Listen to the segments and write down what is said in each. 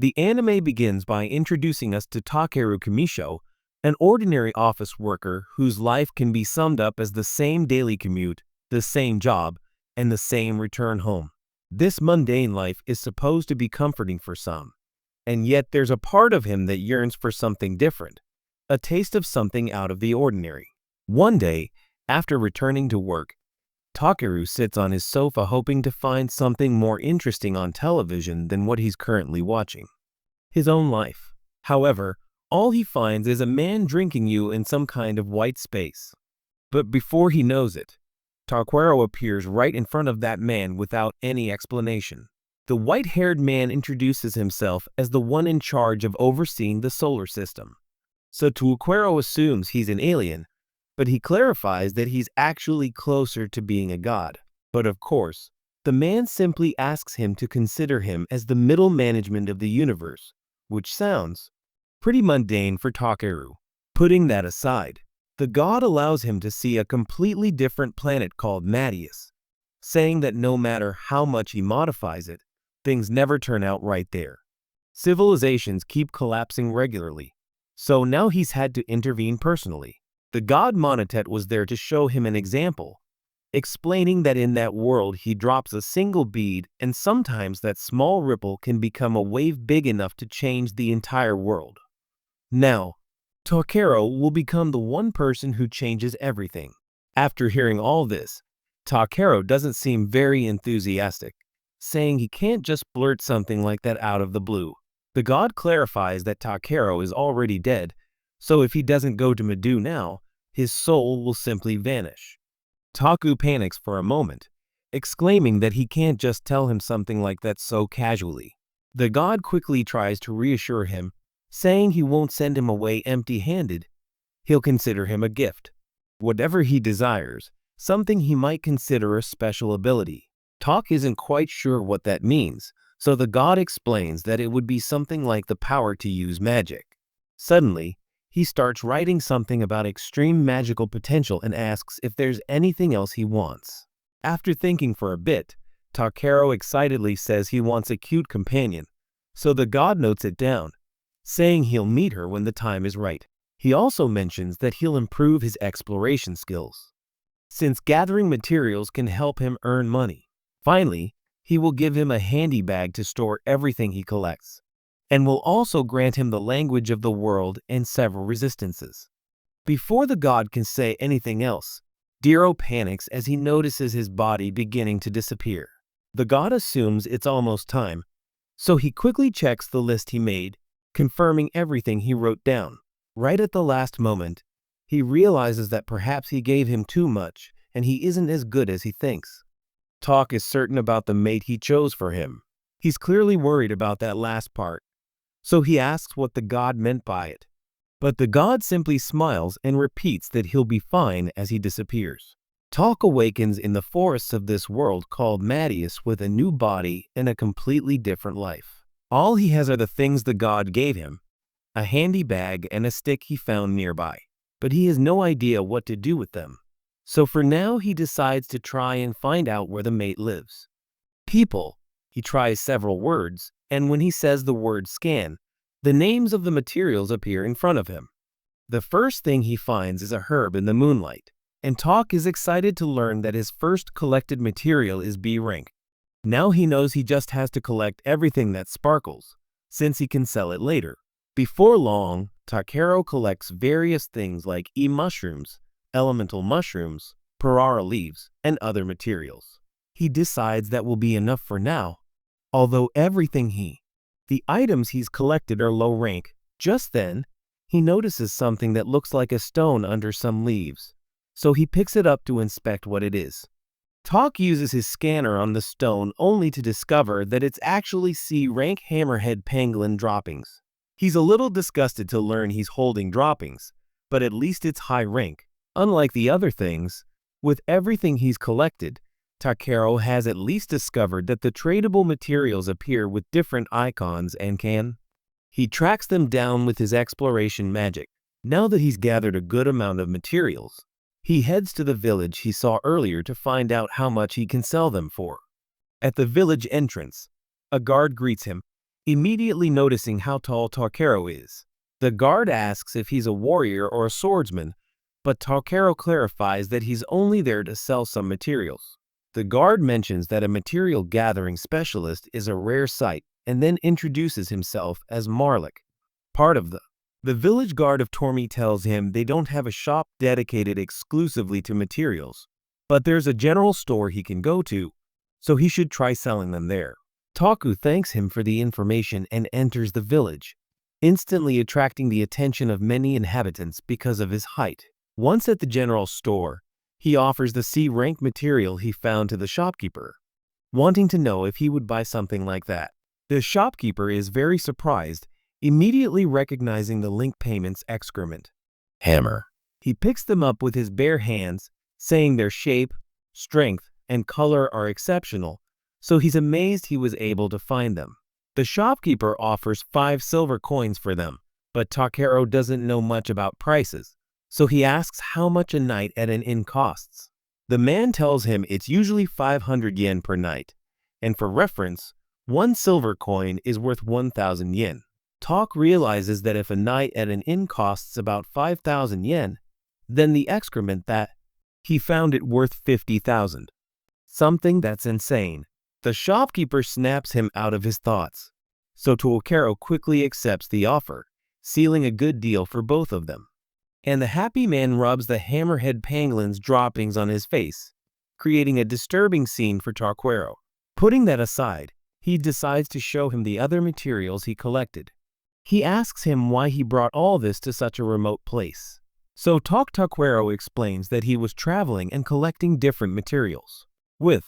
The anime begins by introducing us to Takeru Kamisho, an ordinary office worker whose life can be summed up as the same daily commute, the same job, and the same return home. This mundane life is supposed to be comforting for some, and yet there's a part of him that yearns for something different, a taste of something out of the ordinary. One day, after returning to work, Takeru sits on his sofa hoping to find something more interesting on television than what he's currently watching. His own life. However, all he finds is a man drinking you in some kind of white space. But before he knows it, Takeru appears right in front of that man without any explanation. The white-haired man introduces himself as the one in charge of overseeing the solar system. So Takeru assumes he's an alien, but he clarifies that he's actually closer to being a god. But of course, the man simply asks him to consider him as the middle management of the universe, which sounds pretty mundane for Takeru. Putting that aside, the god allows him to see a completely different planet called Madius, saying that no matter how much he modifies it, things never turn out right there. Civilizations keep collapsing regularly, so now he's had to intervene personally. The god Monotet was there to show him an example, explaining that in that world he drops a single bead and sometimes that small ripple can become a wave big enough to change the entire world. Now, Takeru will become the one person who changes everything. After hearing all this, Takeru doesn't seem very enthusiastic, saying he can't just blurt something like that out of the blue. The god clarifies that Takeru is already dead, so if he doesn't go to Medu now, his soul will simply vanish. Taku panics for a moment, exclaiming that he can't just tell him something like that so casually. The god quickly tries to reassure him, saying he won't send him away empty-handed. He'll consider him a gift. Whatever he desires, something he might consider a special ability. Tak isn't quite sure what that means, so the god explains that it would be something like the power to use magic. Suddenly, he starts writing something about extreme magical potential and asks if there's anything else he wants. After thinking for a bit, Takeru excitedly says he wants a cute companion, so the god notes it down, saying he'll meet her when the time is right. He also mentions that he'll improve his exploration skills, since gathering materials can help him earn money. Finally, he will give him a handy bag to store everything he collects, and will also grant him the language of the world and several resistances. Before the god can say anything else, Diro panics as he notices his body beginning to disappear. The god assumes it's almost time, so he quickly checks the list he made, confirming everything he wrote down. Right at the last moment, he realizes that perhaps he gave him too much and he isn't as good as he thinks. Tak is certain about the mate he chose for him. He's clearly worried about that last part, so he asks what the god meant by it. But the god simply smiles and repeats that he'll be fine as he disappears. Tak awakens in the forests of this world called Madius with a new body and a completely different life. All he has are the things the god gave him, a handy bag and a stick he found nearby, but he has no idea what to do with them. So for now he decides to try and find out where the mate lives. People. He tries several words, and when he says the word scan, the names of the materials appear in front of him. The first thing he finds is a herb in the moonlight, and Tak is excited to learn that his first collected material is B rank. Now he knows he just has to collect everything that sparkles, since he can sell it later. Before long, Takeru collects various things like mushrooms, elemental mushrooms, parara leaves, and other materials. He decides that will be enough for now, although the items he's collected are low rank. Just then, he notices something that looks like a stone under some leaves, so he picks it up to inspect what it is. Tak uses his scanner on the stone only to discover that it's actually C-rank hammerhead pangolin droppings. He's a little disgusted to learn he's holding droppings, but at least it's high rank. Unlike the other things, with everything he's collected, Takeru has at least discovered that the tradable materials appear with different icons and he tracks them down with his exploration magic. Now that he's gathered a good amount of materials, he heads to the village he saw earlier to find out how much he can sell them for. At the village entrance, a guard greets him, immediately noticing how tall Takero is. The guard asks if he's a warrior or a swordsman, but Takero clarifies that he's only there to sell some materials. The guard mentions that a material gathering specialist is a rare sight and then introduces himself as Marlik, part of the village guard of Tormi tells him they don't have a shop dedicated exclusively to materials, but there's a general store he can go to, so he should try selling them there. Taku thanks him for the information and enters the village, instantly attracting the attention of many inhabitants because of his height. Once at the general store, he offers the C-rank material he found to the shopkeeper, wanting to know if he would buy something like that. The shopkeeper is very surprised, immediately recognizing the link payment's excrement hammer. He picks them up with his bare hands, saying their shape, strength, and color are exceptional, so he's amazed he was able to find them. The shopkeeper offers 5 silver coins for them, but Takero doesn't know much about prices, so he asks how much a night at an inn costs. The man tells him it's usually 500 yen per night, and for reference, 1 silver coin is worth 1,000 yen. Tak realizes that if a night at an inn costs about 5,000 yen, then the excrement that he found it worth 50,000. Something that's insane. The shopkeeper snaps him out of his thoughts, so Takero quickly accepts the offer, sealing a good deal for both of them. And the happy man rubs the hammerhead pangolin's droppings on his face, creating a disturbing scene for Takero. Putting that aside, he decides to show him the other materials he collected. He asks him why he brought all this to such a remote place. So Takero explains that he was traveling and collecting different materials. With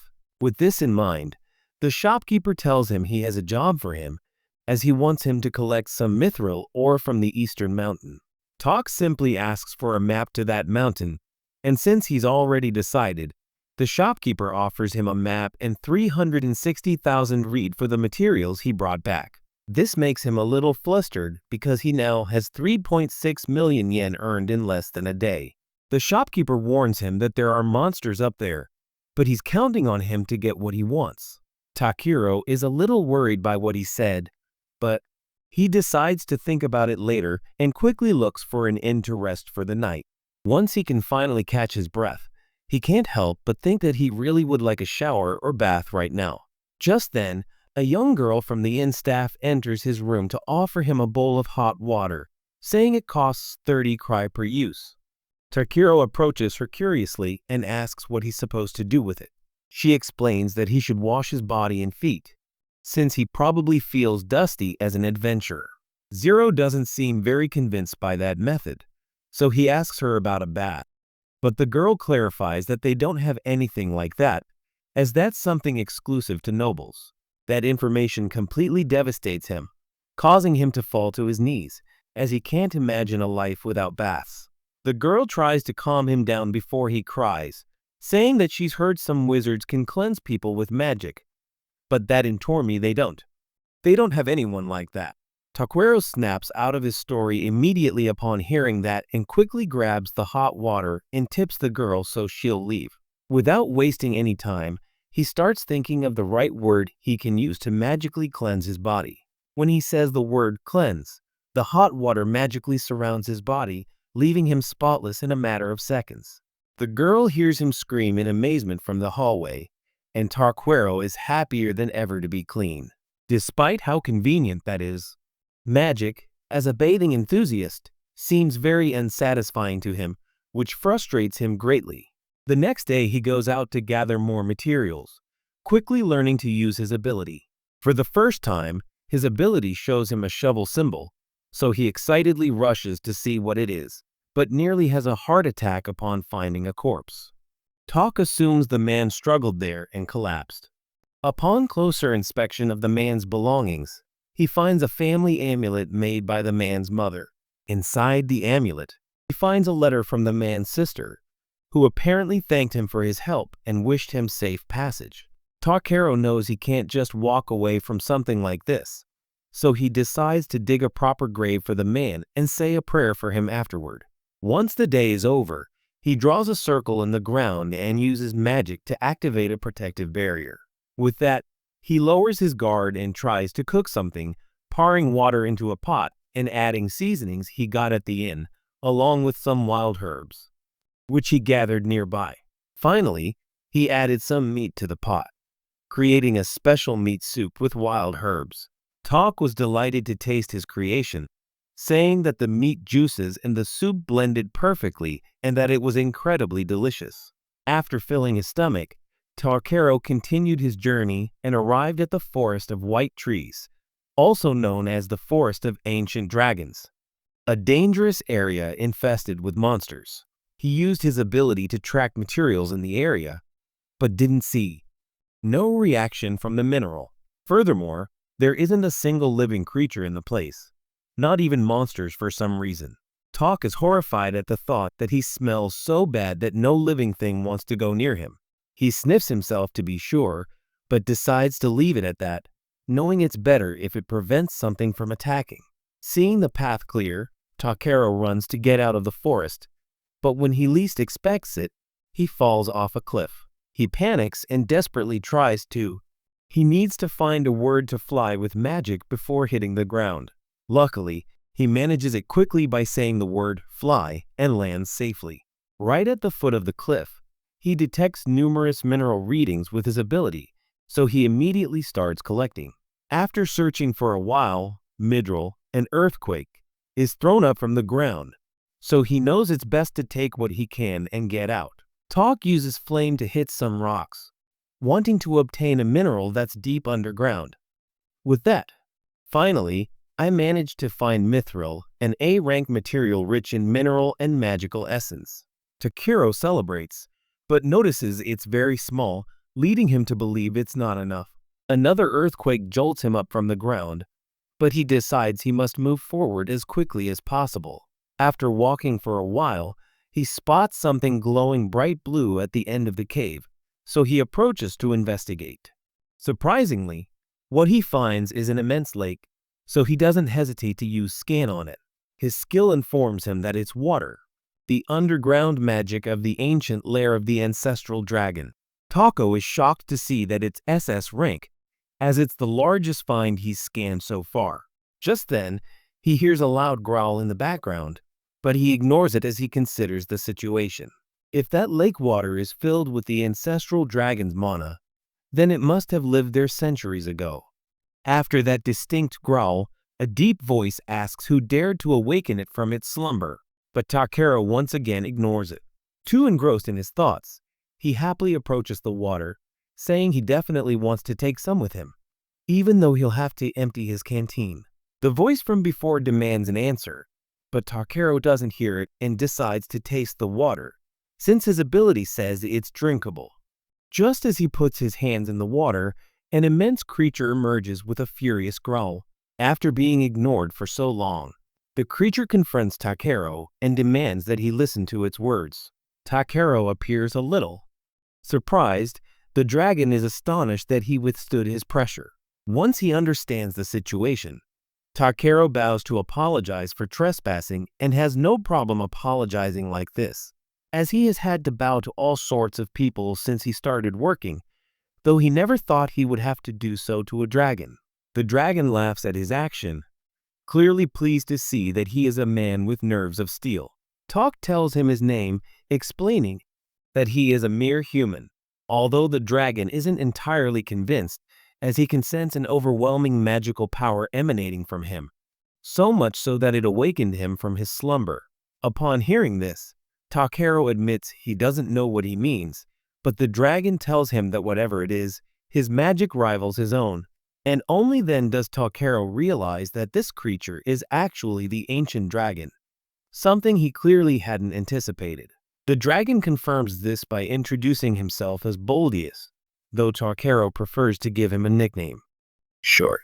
this in mind, the shopkeeper tells him he has a job for him, as he wants him to collect some mithril ore from the eastern mountain. Tak simply asks for a map to that mountain, and since he's already decided, the shopkeeper offers him a map and 360,000 read for the materials he brought back. This makes him a little flustered because he now has 3.6 million yen earned in less than a day. The shopkeeper warns him that there are monsters up there, but he's counting on him to get what he wants. Takero is a little worried by what he said, but he decides to think about it later and quickly looks for an inn to rest for the night. Once he can finally catch his breath, he can't help but think that he really would like a shower or bath right now. Just then, a young girl from the inn staff enters his room to offer him a bowl of hot water, saying it costs 30 krai per use. Takero approaches her curiously and asks what he's supposed to do with it. She explains that he should wash his body and feet, since he probably feels dusty as an adventurer. Zero doesn't seem very convinced by that method, so he asks her about a bath. But the girl clarifies that they don't have anything like that, as that's something exclusive to nobles. That information completely devastates him, causing him to fall to his knees, as he can't imagine a life without baths. The girl tries to calm him down before he cries, saying that she's heard some wizards can cleanse people with magic, but that in Tormi they don't. They don't have anyone like that. Takero snaps out of his story immediately upon hearing that and quickly grabs the hot water and tips the girl so she'll leave. Without wasting any time, he starts thinking of the right word he can use to magically cleanse his body. When he says the word cleanse, the hot water magically surrounds his body, leaving him spotless in a matter of seconds. The girl hears him scream in amazement from the hallway, and Takero is happier than ever to be clean. Despite how convenient that is, magic, as a bathing enthusiast, seems very unsatisfying to him, which frustrates him greatly. The next day he goes out to gather more materials, quickly learning to use his ability. For the first time, his ability shows him a shovel symbol, so he excitedly rushes to see what it is, but nearly has a heart attack upon finding a corpse. Tak assumes the man struggled there and collapsed. Upon closer inspection of the man's belongings, he finds a family amulet made by the man's mother. Inside the amulet, he finds a letter from the man's sister, who apparently thanked him for his help and wished him safe passage. Takero knows he can't just walk away from something like this, so he decides to dig a proper grave for the man and say a prayer for him afterward. Once the day is over, he draws a circle in the ground and uses magic to activate a protective barrier. With that, he lowers his guard and tries to cook something, pouring water into a pot and adding seasonings he got at the inn, along with some wild herbs, which he gathered nearby. Finally, he added some meat to the pot, creating a special meat soup with wild herbs. Talk was delighted to taste his creation, saying that the meat juices and the soup blended perfectly and that it was incredibly delicious. After filling his stomach, Takero continued his journey and arrived at the Forest of White Trees, also known as the Forest of Ancient Dragons, a dangerous area infested with monsters. He used his ability to track materials in the area, but didn't see no reaction from the mineral. Furthermore, there isn't a single living creature in the place, not even monsters for some reason. Talk is horrified at the thought that he smells so bad that no living thing wants to go near him. He sniffs himself to be sure, but decides to leave it at that, knowing it's better if it prevents something from attacking. Seeing the path clear, Takero runs to get out of the forest, but when he least expects it, he falls off a cliff. He panics and desperately tries to. He needs to find a word to fly with magic before hitting the ground. Luckily, he manages it quickly by saying the word fly and lands safely. Right at the foot of the cliff, he detects numerous mineral readings with his ability, so he immediately starts collecting. After searching for a while, Midral, an earthquake, is thrown up from the ground, so he knows it's best to take what he can and get out. Talk uses flame to hit some rocks, wanting to obtain a mineral that's deep underground. With that, finally, I managed to find mithril, an A-rank material rich in mineral and magical essence. Takero celebrates, but notices it's very small, leading him to believe it's not enough. Another earthquake jolts him up from the ground, but he decides he must move forward as quickly as possible. After walking for a while, he spots something glowing bright blue at the end of the cave, so he approaches to investigate. Surprisingly, what he finds is an immense lake, so he doesn't hesitate to use scan on it. His skill informs him that it's water, the underground magic of the ancient lair of the ancestral dragon. Tako is shocked to see that it's SS rank, as it's the largest find he's scanned so far. Just then, he hears a loud growl in the background, but he ignores it as he considers the situation. If that lake water is filled with the ancestral dragon's mana, then it must have lived there centuries ago. After that distinct growl, a deep voice asks who dared to awaken it from its slumber, but Takero once again ignores it. Too engrossed in his thoughts, he happily approaches the water, saying he definitely wants to take some with him, even though he'll have to empty his canteen. The voice from before demands an answer, but Takero doesn't hear it and decides to taste the water, since his ability says it's drinkable. Just as he puts his hands in the water, an immense creature emerges with a furious growl. After being ignored for so long, the creature confronts Takero and demands that he listen to its words. Takero appears a little surprised. The dragon is astonished that he withstood his pressure. Once he understands the situation, Takero bows to apologize for trespassing and has no problem apologizing like this, as he has had to bow to all sorts of people since he started working, though he never thought he would have to do so to a dragon. The dragon laughs at his action, clearly pleased to see that he is a man with nerves of steel. Talk tells him his name, explaining that he is a mere human, although the dragon isn't entirely convinced, as he can sense an overwhelming magical power emanating from him, so much so that it awakened him from his slumber. Upon hearing this, Takero admits he doesn't know what he means, but the dragon tells him that whatever it is, his magic rivals his own, and only then does Takero realize that this creature is actually the ancient dragon, something he clearly hadn't anticipated. The dragon confirms this by introducing himself as Boldius, though Takero prefers to give him a nickname. Sure.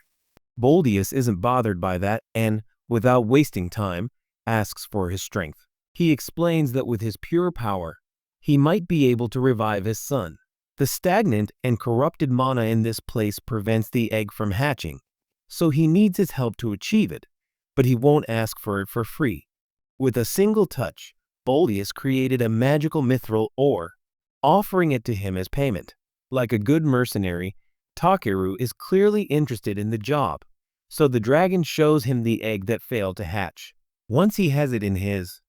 Boldius isn't bothered by that and, without wasting time, asks for his strength. He explains that with his pure power, he might be able to revive his son. The stagnant and corrupted mana in this place prevents the egg from hatching, so he needs his help to achieve it, but he won't ask for it for free. With a single touch, Boldius created a magical mithril ore, offering it to him as payment. Like a good mercenary, Takeru is clearly interested in the job, So the dragon shows him the egg that failed to hatch. Once he has it in his,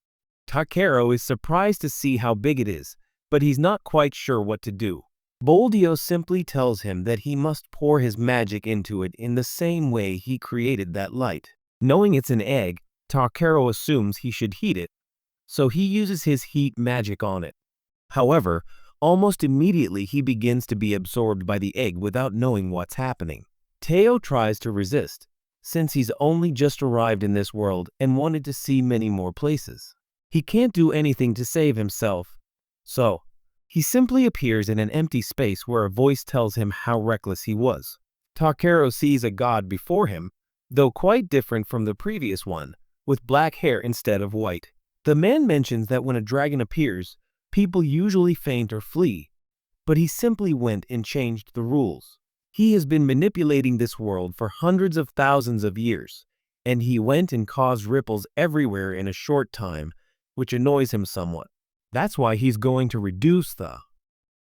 Takero is surprised to see how big it is, but he's not quite sure what to do. Boldio simply tells him that he must pour his magic into it in the same way he created that light. Knowing it's an egg, Takero assumes he should heat it, so he uses his heat magic on it. However, almost immediately he begins to be absorbed by the egg without knowing what's happening. Teo tries to resist, since he's only just arrived in this world and wanted to see many more places. He can't do anything to save himself, so he simply appears in an empty space where a voice tells him how reckless he was. Takero sees a god before him, though quite different from the previous one, with black hair instead of white. The man mentions that when a dragon appears, people usually faint or flee, but he simply went and changed the rules. He has been manipulating this world for hundreds of thousands of years, and he went and caused ripples everywhere in a short time, which annoys him somewhat. That's why he's going to reduce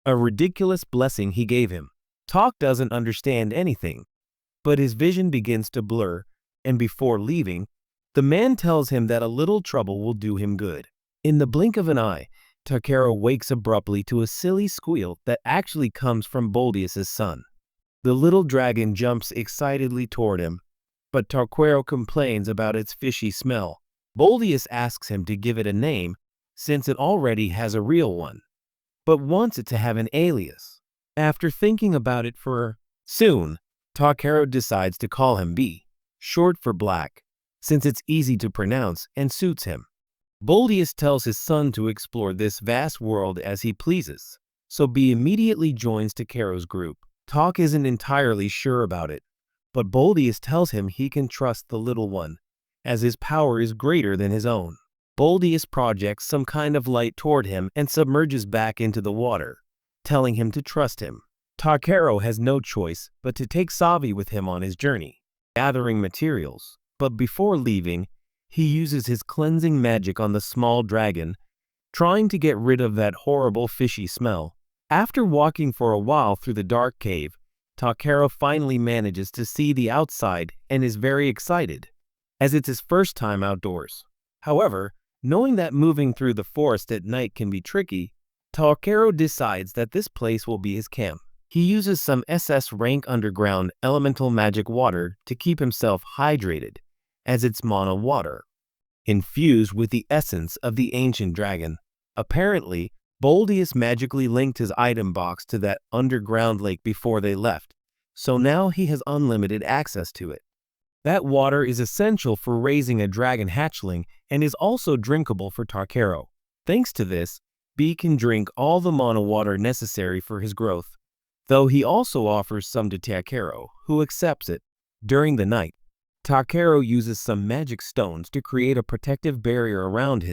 a ridiculous blessing he gave him. Talk doesn't understand anything, but his vision begins to blur, and before leaving, the man tells him that a little trouble will do him good. In the blink of an eye, Takero wakes abruptly to a silly squeal that actually comes from Boldius' son. The little dragon jumps excitedly toward him, but Takero complains about its fishy smell. Boldius asks him to give it a name, since it already has a real one, but wants it to have an alias. After thinking about it soon, Takero decides to call him B, short for black, since it's easy to pronounce and suits him. Boldius tells his son to explore this vast world as he pleases, so B immediately joins Takero's group. Talk isn't entirely sure about it, but Boldius tells him he can trust the little one, as his power is greater than his own. Boldius projects some kind of light toward him and submerges back into the water, telling him to trust him. Takero has no choice but to take Savi with him on his journey, gathering materials. But before leaving, he uses his cleansing magic on the small dragon, trying to get rid of that horrible fishy smell. After walking for a while through the dark cave, Takero finally manages to see the outside and is very excited, as it's his first time outdoors. However, knowing that moving through the forest at night can be tricky, Takero decides that this place will be his camp. He uses some SS rank underground elemental magic water to keep himself hydrated, as it's mono water, infused with the essence of the ancient dragon. Apparently, Boldius magically linked his item box to that underground lake before they left, so now he has unlimited access to it. That water is essential for raising a dragon hatchling and is also drinkable for Takero. Thanks to this, B can drink all the mono water necessary for his growth, though he also offers some to Takero, who accepts it. During the night, Takero uses some magic stones to create a protective barrier around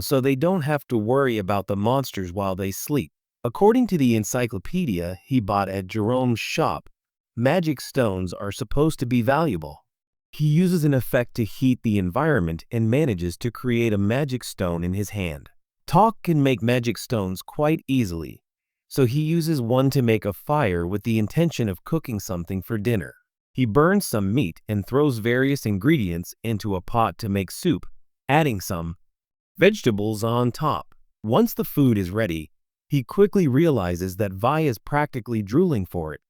so they don't have to worry about the monsters while they sleep. According to the encyclopedia he bought at Jerome's shop, magic stones are supposed to be valuable. He uses an effect to heat the environment and manages to create a magic stone in his hand. Talk can make magic stones quite easily, so he uses one to make a fire with the intention of cooking something for dinner. He burns some meat and throws various ingredients into a pot to make soup, adding some vegetables on top. Once the food is ready, he quickly realizes that Vi is practically drooling for it,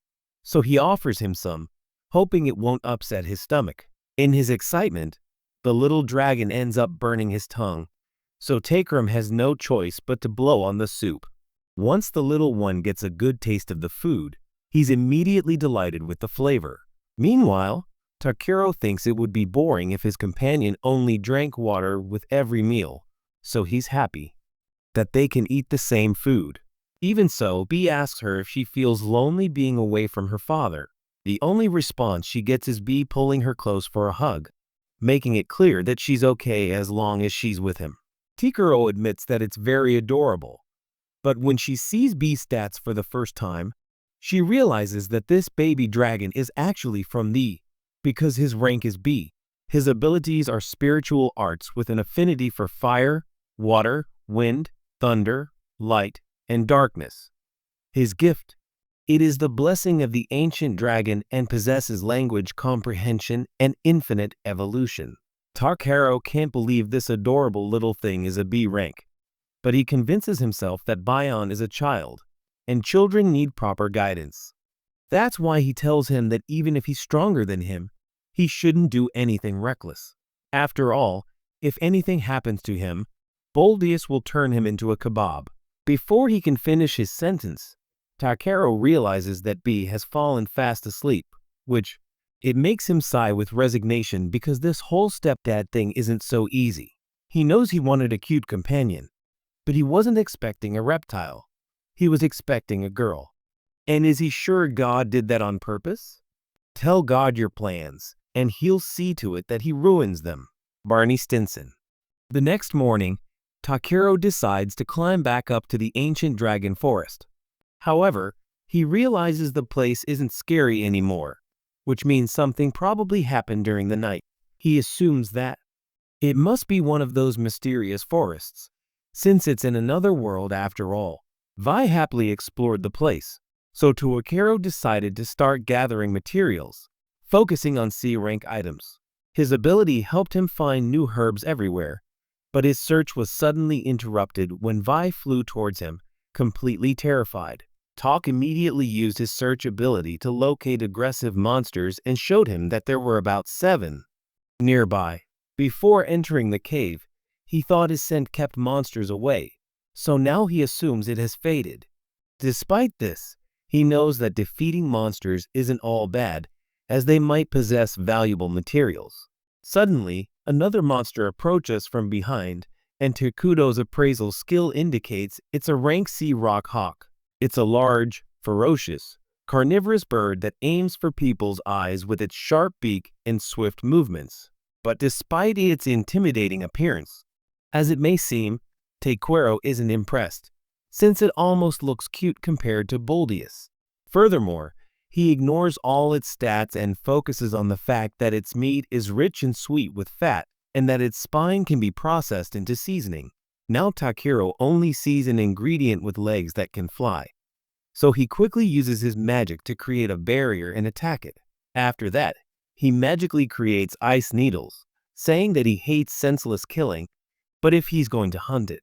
so he offers him some, hoping it won't upset his stomach. In his excitement, the little dragon ends up burning his tongue, so Takram has no choice but to blow on the soup. Once the little one gets a good taste of the food, he's immediately delighted with the flavor. Meanwhile, Takero thinks it would be boring if his companion only drank water with every meal, so he's happy that they can eat the same food. Even so, B asks her if she feels lonely being away from her father. The only response she gets is B pulling her close for a hug, making it clear that she's okay as long as she's with him. Takero admits that it's very adorable, but when she sees B's stats for the first time, she realizes that this baby dragon is actually from because his rank is B. His abilities are spiritual arts with an affinity for fire, water, wind, thunder, light, and darkness. His gift It is the blessing of the ancient dragon and possesses language comprehension and infinite evolution. Takero can't believe this adorable little thing is a B rank, but he convinces himself that Bion is a child, and children need proper guidance. That's why he tells him that even if he's stronger than him, he shouldn't do anything reckless. After all, if anything happens to him, Boldius will turn him into a kebab. Before he can finish his sentence, Takero realizes that B has fallen fast asleep, which it makes him sigh with resignation because this whole stepdad thing isn't so easy. He knows he wanted a cute companion, but he wasn't expecting a reptile. He was expecting a girl. And is he sure God did that on purpose? Tell God your plans, and he'll see to it that he ruins them. Barney Stinson. The next morning, Takero decides to climb back up to the ancient dragon forest. However, he realizes the place isn't scary anymore, which means something probably happened during the night. He assumes that it must be one of those mysterious forests, since it's in another world after all. Vi happily explored the place, so Takero decided to start gathering materials, focusing on C-rank items. His ability helped him find new herbs everywhere, but his search was suddenly interrupted when Vi flew towards him, completely terrified. Tak immediately used his search ability to locate aggressive monsters and showed him that there were about 7 nearby. Before entering the cave, he thought his scent kept monsters away, so now he assumes it has faded. Despite this, he knows that defeating monsters isn't all bad, as they might possess valuable materials. Suddenly, another monster approaches from behind, and Takudo's appraisal skill indicates it's a rank C rock hawk. It's a large, ferocious, carnivorous bird that aims for people's eyes with its sharp beak and swift movements. But despite its intimidating appearance, as it may seem, Takero isn't impressed, since it almost looks cute compared to Boldius. Furthermore, he ignores all its stats and focuses on the fact that its meat is rich and sweet with fat, and that its spine can be processed into seasoning. Now Takero only sees an ingredient with legs that can fly, so he quickly uses his magic to create a barrier and attack it. After that, he magically creates ice needles, saying that he hates senseless killing, but if he's going to hunt it,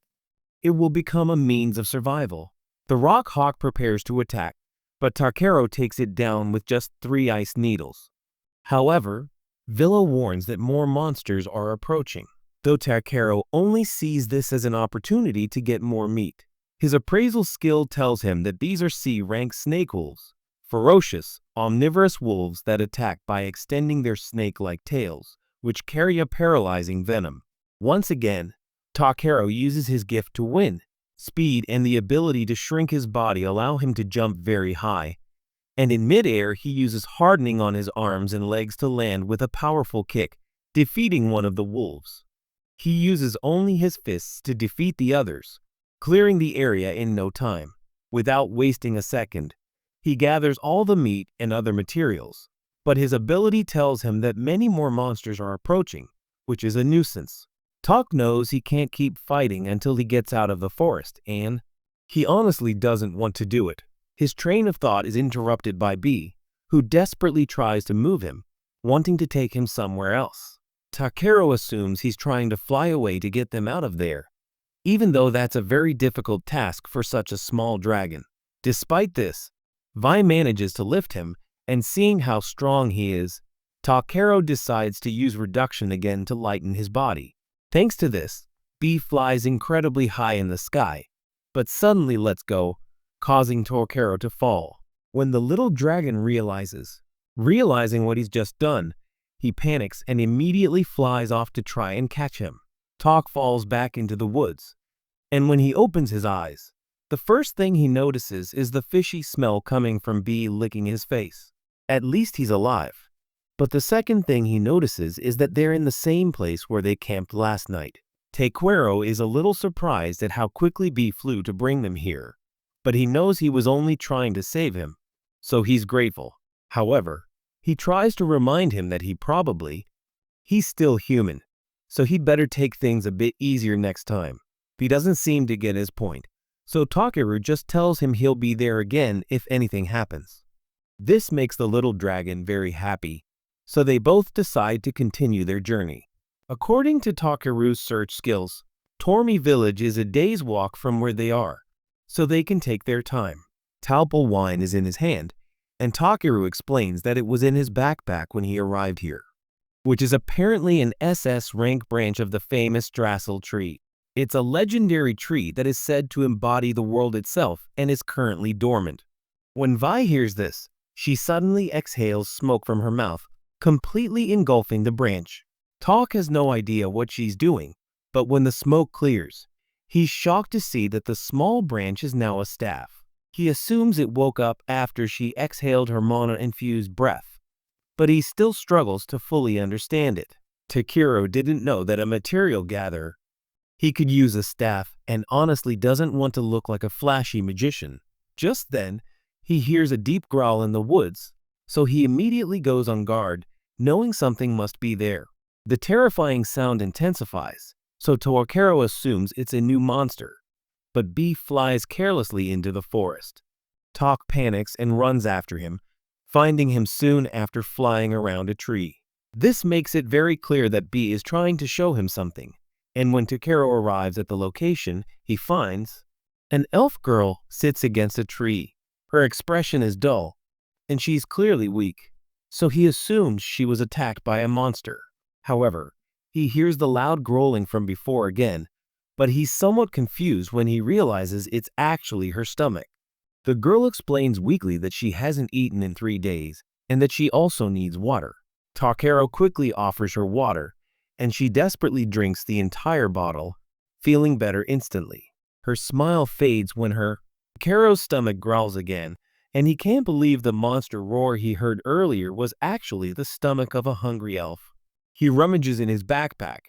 it will become a means of survival. The rock hawk prepares to attack, but Takero takes it down with just 3 ice needles. However, Villa warns that more monsters are approaching, though Takero only sees this as an opportunity to get more meat. His appraisal skill tells him that these are C-rank snake wolves, ferocious, omnivorous wolves that attack by extending their snake-like tails, which carry a paralyzing venom. Once again, Takero uses his gift to win. Speed and the ability to shrink his body allow him to jump very high, and in midair he uses hardening on his arms and legs to land with a powerful kick, defeating one of the wolves. He uses only his fists to defeat the others, clearing the area in no time. Without wasting a second, he gathers all the meat and other materials, but his ability tells him that many more monsters are approaching, which is a nuisance. Tak knows he can't keep fighting until he gets out of the forest, and he honestly doesn't want to do it. His train of thought is interrupted by B, who desperately tries to move him, wanting to take him somewhere else. Takero assumes he's trying to fly away to get them out of there, even though that's a very difficult task for such a small dragon. Despite this, Vi manages to lift him, and seeing how strong he is, Takero decides to use reduction again to lighten his body. Thanks to this, B flies incredibly high in the sky, but suddenly lets go, causing Takero to fall. When the little dragon realizing what he's just done, he panics and immediately flies off to try and catch him. Tak falls back into the woods, and when he opens his eyes, the first thing he notices is the fishy smell coming from B licking his face. At least he's alive. But the second thing he notices is that they're in the same place where they camped last night. Takero is a little surprised at how quickly B flew to bring them here, but he knows he was only trying to save him, so he's grateful. However, he tries to remind him that he's still human, so he'd better take things a bit easier next time. He doesn't seem to get his point, so Takeru just tells him he'll be there again if anything happens. This makes the little dragon very happy, so they both decide to continue their journey. According to Takeru's search skills, Tormi village is a day's walk from where they are, so they can take their time. Talpal wine is in his hand, and Takeru explains that it was in his backpack when he arrived here, which is apparently an SS rank branch of the famous Drassel tree. It's a legendary tree that is said to embody the world itself and is currently dormant. When Vi hears this, she suddenly exhales smoke from her mouth, completely engulfing the branch. Tak has no idea what she's doing, but when the smoke clears, he's shocked to see that the small branch is now a staff. He assumes it woke up after she exhaled her mana-infused breath, but he still struggles to fully understand it. Takeru didn't know that a material gatherer, he could use a staff and honestly doesn't want to look like a flashy magician. Just then, he hears a deep growl in the woods, so he immediately goes on guard, knowing something must be there. The terrifying sound intensifies, so Takeru assumes it's a new monster, but B flies carelessly into the forest. Tak panics and runs after him, finding him soon after flying around a tree. This makes it very clear that B is trying to show him something, and when Takeru arrives at the location, he finds an elf girl sits against a tree. Her expression is dull, and she's clearly weak, so he assumes she was attacked by a monster. However, he hears the loud growling from before again, but he's somewhat confused when he realizes it's actually her stomach. The girl explains weakly that she hasn't eaten in 3 days, and that she also needs water. Takeru quickly offers her water, and she desperately drinks the entire bottle, feeling better instantly. Her smile fades when Takeru's stomach growls again, and he can't believe the monster roar he heard earlier was actually the stomach of a hungry elf. He rummages in his backpack,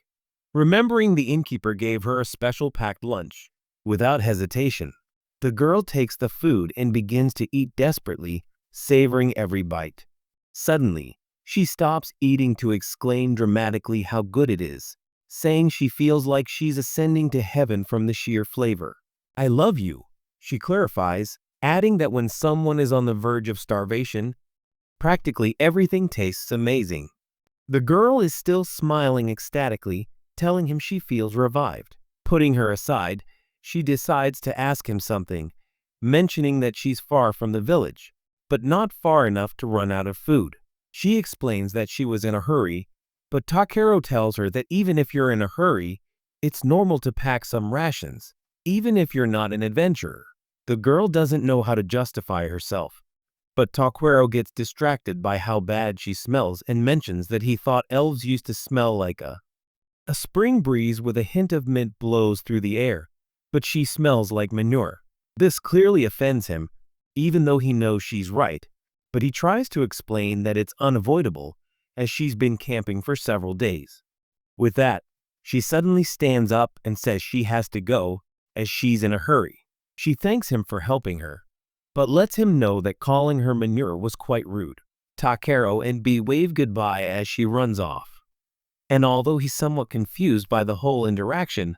remembering the innkeeper gave her a special packed lunch. Without hesitation, the girl takes the food and begins to eat desperately, savoring every bite. Suddenly, she stops eating to exclaim dramatically how good it is, saying she feels like she's ascending to heaven from the sheer flavor. "I love you," she clarifies, adding that when someone is on the verge of starvation, practically everything tastes amazing. The girl is still smiling ecstatically, telling him she feels revived. Putting her aside, she decides to ask him something, mentioning that she's far from the village, but not far enough to run out of food. She explains that she was in a hurry, but Takeru tells her that even if you're in a hurry, it's normal to pack some rations, even if you're not an adventurer. The girl doesn't know how to justify herself, but Takeru gets distracted by how bad she smells and mentions that he thought elves used to smell like a spring breeze with a hint of mint blows through the air, but she smells like manure. This clearly offends him, even though he knows she's right, but he tries to explain that it's unavoidable as she's been camping for several days. With that, she suddenly stands up and says she has to go as she's in a hurry. She thanks him for helping her, but lets him know that calling her manure was quite rude. Takeru and B wave goodbye as she runs off. And although he's somewhat confused by the whole interaction,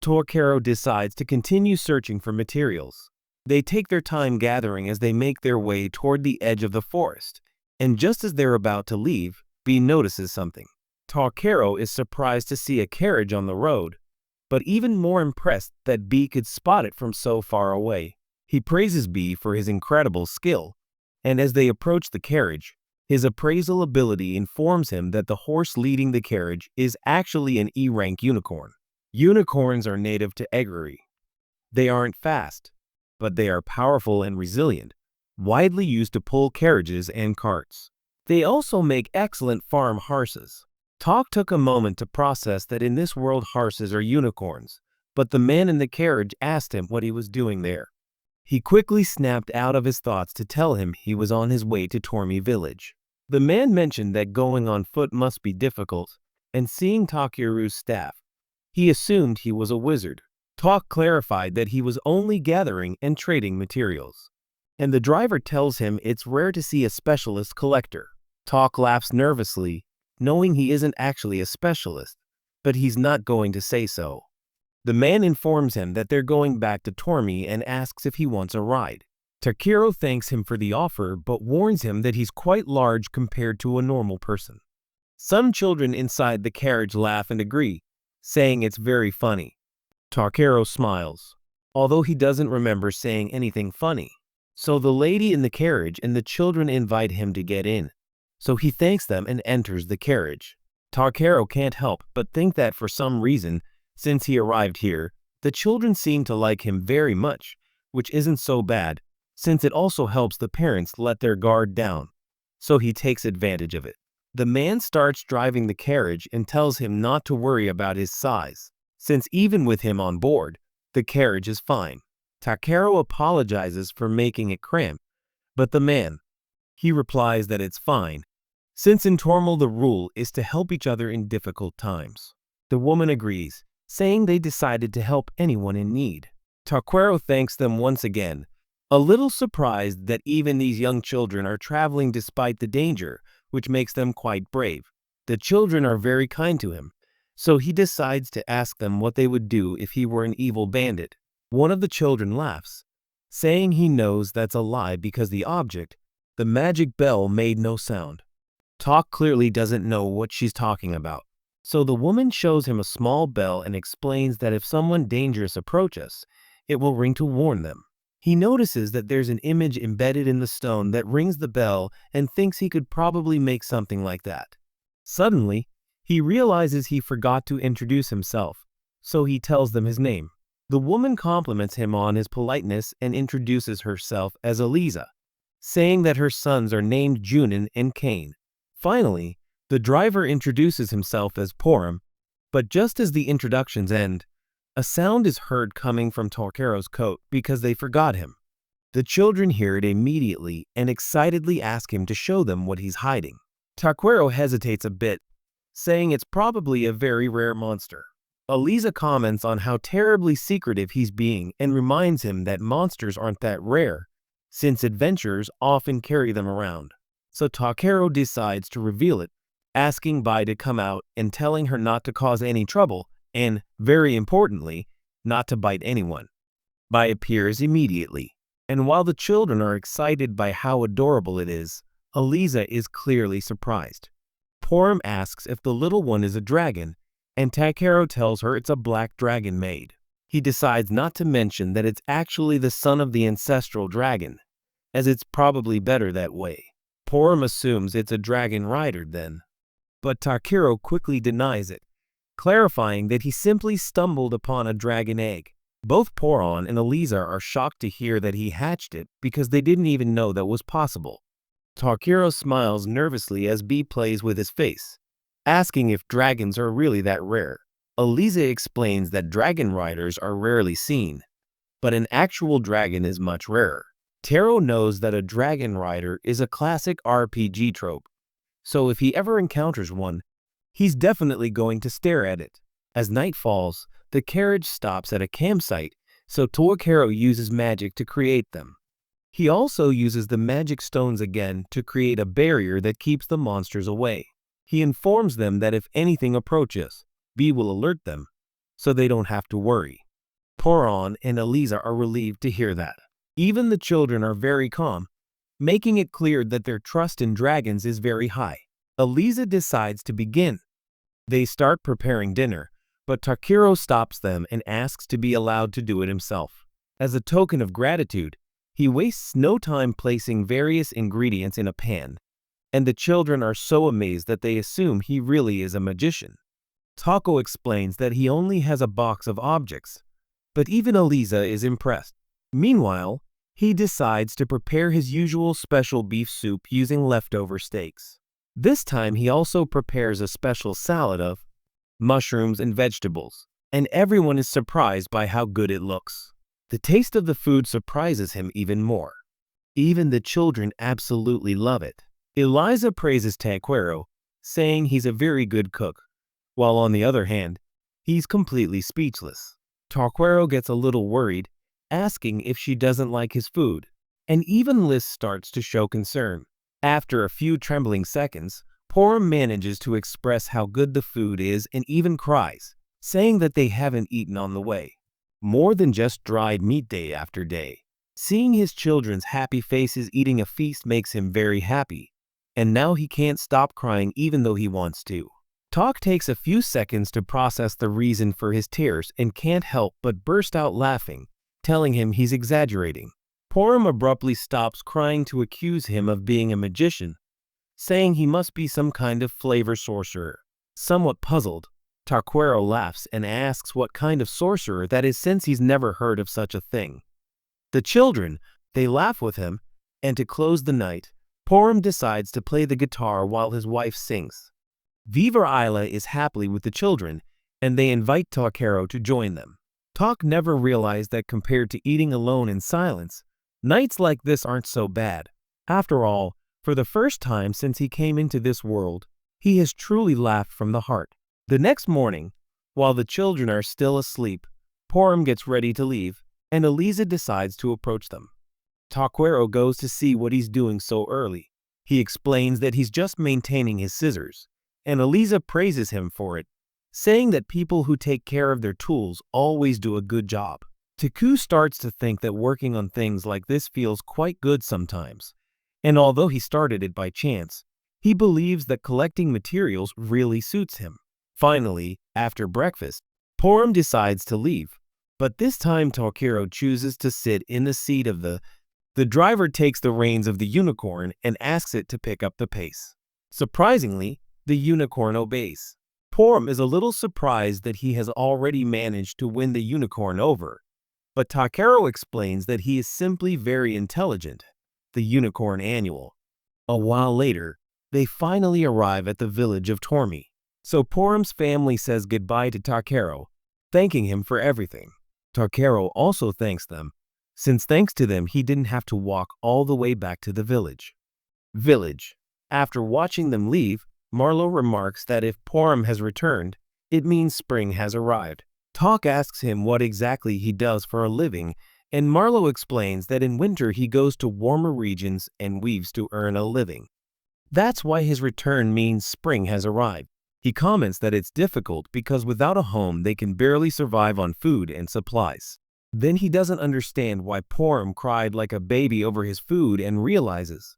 Takeru decides to continue searching for materials. They take their time gathering as they make their way toward the edge of the forest, and just as they're about to leave, B notices something. Takeru is surprised to see a carriage on the road, but even more impressed that B could spot it from so far away. He praises B for his incredible skill, and as they approach the carriage, his appraisal ability informs him that the horse leading the carriage is actually an E-rank unicorn. Unicorns are native to Eggery. They aren't fast, but they are powerful and resilient, widely used to pull carriages and carts. They also make excellent farm horses. Tak took a moment to process that in this world horses are unicorns, but the man in the carriage asked him what he was doing there. He quickly snapped out of his thoughts to tell him he was on his way to Tormi village. The man mentioned that going on foot must be difficult, and seeing Takeru's staff, he assumed he was a wizard. Tak clarified that he was only gathering and trading materials, and the driver tells him it's rare to see a specialist collector. Tak laughs nervously, knowing he isn't actually a specialist, but he's not going to say so. The man informs him that they're going back to Tormi and asks if he wants a ride. Takiro thanks him for the offer but warns him that he's quite large compared to a normal person. Some children inside the carriage laugh and agree, saying it's very funny. Takiro smiles, although he doesn't remember saying anything funny. So the lady in the carriage and the children invite him to get in. So he thanks them and enters the carriage. Takiro can't help but think that for some reason, since he arrived here, the children seem to like him very much, which isn't so bad, since it also helps the parents let their guard down. So he takes advantage of it. The man starts driving the carriage and tells him not to worry about his size, since even with him on board, the carriage is fine. Takiro apologizes for making it cramped, but the man, he replies that it's fine, since in Tormal the rule is to help each other in difficult times. The woman agrees, saying they decided to help anyone in need. Takiro thanks them once again, a little surprised that even these young children are traveling despite the danger, which makes them quite brave. The children are very kind to him, so he decides to ask them what they would do if he were an evil bandit. One of the children laughs, saying he knows that's a lie because the object, the magic bell, made no sound. Tak clearly doesn't know what she's talking about. So the woman shows him a small bell and explains that if someone dangerous approaches, it will ring to warn them. He notices that there's an image embedded in the stone that rings the bell and thinks he could probably make something like that. Suddenly, he realizes he forgot to introduce himself, so he tells them his name. The woman compliments him on his politeness and introduces herself as Eliza, saying that her sons are named Junin and Kane. Finally, the driver introduces himself as Porum, but just as the introductions end, a sound is heard coming from Takero's coat because they forgot him. The children hear it immediately and excitedly ask him to show them what he's hiding. Takero hesitates a bit, saying it's probably a very rare monster. Eliza comments on how terribly secretive he's being and reminds him that monsters aren't that rare, since adventurers often carry them around. So Takero decides to reveal it, asking Bai to come out and telling her not to cause any trouble and, very importantly, not to bite anyone. Bai appears immediately, and while the children are excited by how adorable it is, Eliza is clearly surprised. Porum asks if the little one is a dragon, and Takero tells her it's a black dragon maid. He decides not to mention that it's actually the son of the ancestral dragon, as it's probably better that way. Porum assumes it's a dragon rider then, but Takero quickly denies it, clarifying that he simply stumbled upon a dragon egg. Both Poron and Eliza are shocked to hear that he hatched it because they didn't even know that was possible. Takero smiles nervously as B plays with his face, asking if dragons are really that rare. Eliza explains that dragon riders are rarely seen, but an actual dragon is much rarer. Taro knows that a dragon rider is a classic RPG trope, so if he ever encounters one, he's definitely going to stare at it. As night falls, the carriage stops at a campsite, so Takero uses magic to create them. He also uses the magic stones again to create a barrier that keeps the monsters away. He informs them that if anything approaches, B will alert them, so they don't have to worry. Poron and Eliza are relieved to hear that. Even the children are very calm, making it clear that their trust in dragons is very high. Eliza decides to begin. They start preparing dinner, but Takero stops them and asks to be allowed to do it himself. As a token of gratitude, he wastes no time placing various ingredients in a pan, and the children are so amazed that they assume he really is a magician. Tako explains that he only has a box of objects, but even Eliza is impressed. Meanwhile, he decides to prepare his usual special beef soup using leftover steaks. This time he also prepares a special salad of mushrooms and vegetables, and everyone is surprised by how good it looks. The taste of the food surprises him even more. Even the children absolutely love it. Eliza praises Takero, saying he's a very good cook, while on the other hand, he's completely speechless. Takero gets a little worried, asking if she doesn't like his food, and even Liz starts to show concern. After a few trembling seconds, Porum manages to express how good the food is and even cries, saying that they haven't eaten on the way. More than just dried meat day after day. Seeing his children's happy faces eating a feast makes him very happy, and now he can't stop crying even though he wants to. Talk takes a few seconds to process the reason for his tears and can't help but burst out laughing, telling him he's exaggerating. Porum abruptly stops crying to accuse him of being a magician, saying he must be some kind of flavor sorcerer. Somewhat puzzled, Tarquero laughs and asks what kind of sorcerer that is since he's never heard of such a thing. The children, they laugh with him, and to close the night, Porum decides to play the guitar while his wife sings. Viva Isla is happily with the children, and they invite Tarquero to join them. Talk never realized that compared to eating alone in silence, nights like this aren't so bad. After all, for the first time since he came into this world, he has truly laughed from the heart. The next morning, while the children are still asleep, Porum gets ready to leave, and Eliza decides to approach them. Tarquero goes to see what he's doing so early. He explains that he's just maintaining his scissors, and Eliza praises him for it, saying that people who take care of their tools always do a good job. Taku starts to think that working on things like this feels quite good sometimes, and although he started it by chance, he believes that collecting materials really suits him. Finally, after breakfast, Porum decides to leave, but this time Tarquero chooses to sit in the seat of the driver takes the reins of the unicorn and asks it to pick up the pace. Surprisingly, the unicorn obeys. Porum is a little surprised that he has already managed to win the unicorn over, but Tarquero explains that he is simply very intelligent, the unicorn annual. A while later, they finally arrive at the village of Tormi. So Porum's family says goodbye to Tarquero, thanking him for everything. Tarquero also thanks them, since thanks to them he didn't have to walk all the way back to the village. After watching them leave, Marlowe remarks that if Porum has returned, it means spring has arrived. Talk asks him what exactly he does for a living, and Marlowe explains that in winter he goes to warmer regions and weaves to earn a living. That's why his return means spring has arrived. He comments that it's difficult because without a home they can barely survive on food and supplies. Then he doesn't understand why Porum cried like a baby over his food and realizes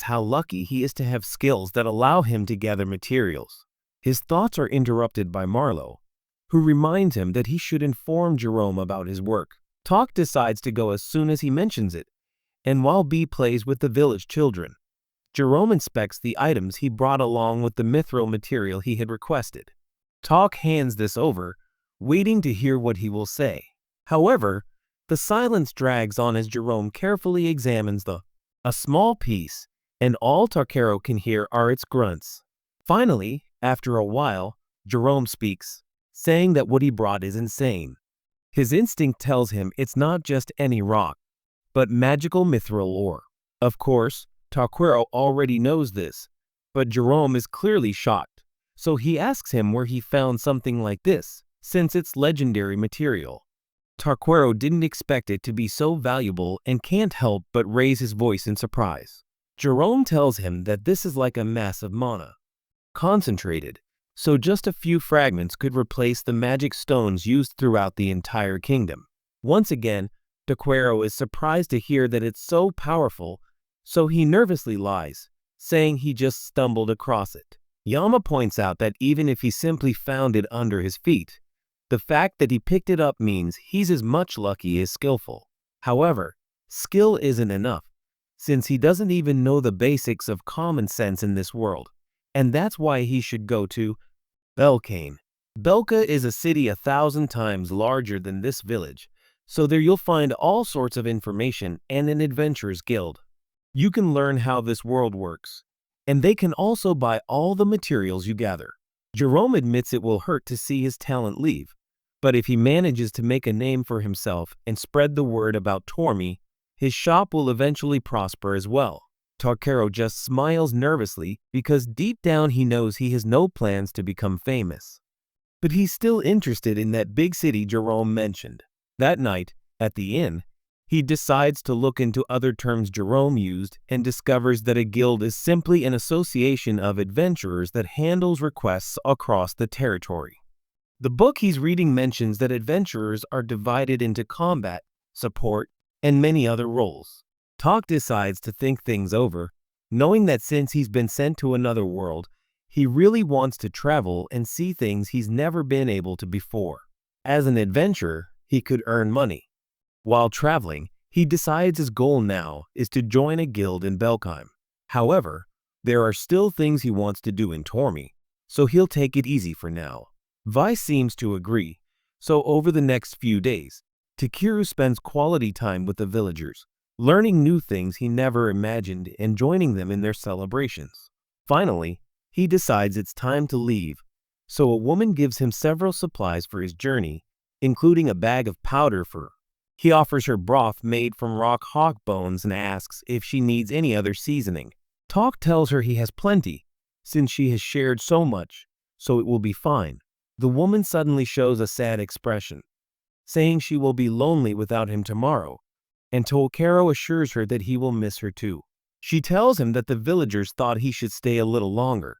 how lucky he is to have skills that allow him to gather materials. His thoughts are interrupted by Marlowe, who reminds him that he should inform Jerome about his work. Talk decides to go as soon as he mentions it, and while B plays with the village children, Jerome inspects the items he brought along with the mithril material he had requested. Talk hands this over, waiting to hear what he will say. However, the silence drags on as Jerome carefully examines a small piece, and all Tarquero can hear are its grunts. Finally, after a while, Jerome speaks, saying that what he brought is insane. His instinct tells him it's not just any rock, but magical mithril ore. Of course, Tarquero already knows this, but Jerome is clearly shocked, so he asks him where he found something like this, since it's legendary material. Tarquero didn't expect it to be so valuable and can't help but raise his voice in surprise. Jerome tells him that this is like a mass of mana, concentrated, so just a few fragments could replace the magic stones used throughout the entire kingdom. Once again, Tarquero is surprised to hear that it's so powerful, so he nervously lies, saying he just stumbled across it. Yama points out that even if he simply found it under his feet, the fact that he picked it up means he's as much lucky as skillful. However, skill isn't enough, since he doesn't even know the basics of common sense in this world, and that's why he should go to Belkane. Belka is a city 1,000 times larger than this village, so there you'll find all sorts of information and an adventurer's guild. You can learn how this world works, and they can also buy all the materials you gather. Jerome admits it will hurt to see his talent leave, but if he manages to make a name for himself and spread the word about Tormi, his shop will eventually prosper as well. Tarquero just smiles nervously because deep down he knows he has no plans to become famous. But he's still interested in that big city Jerome mentioned. That night, at the inn, he decides to look into other terms Jerome used and discovers that a guild is simply an association of adventurers that handles requests across the territory. The book he's reading mentions that adventurers are divided into combat, support, and many other roles. Tak decides to think things over, knowing that since he's been sent to another world, he really wants to travel and see things he's never been able to before. As an adventurer, he could earn money. While traveling, he decides his goal now is to join a guild in Belkheim. However, there are still things he wants to do in Tormi, so he'll take it easy for now. Vi seems to agree, so over the next few days, Takeru spends quality time with the villagers, learning new things he never imagined and joining them in their celebrations. Finally, he decides it's time to leave, so a woman gives him several supplies for his journey, including a bag of powder fur. He offers her broth made from rock hog bones and asks if she needs any other seasoning. Tak tells her he has plenty, since she has shared so much, so it will be fine. The woman suddenly shows a sad expression, saying she will be lonely without him tomorrow, and Takeru assures her that he will miss her too. She tells him that the villagers thought he should stay a little longer,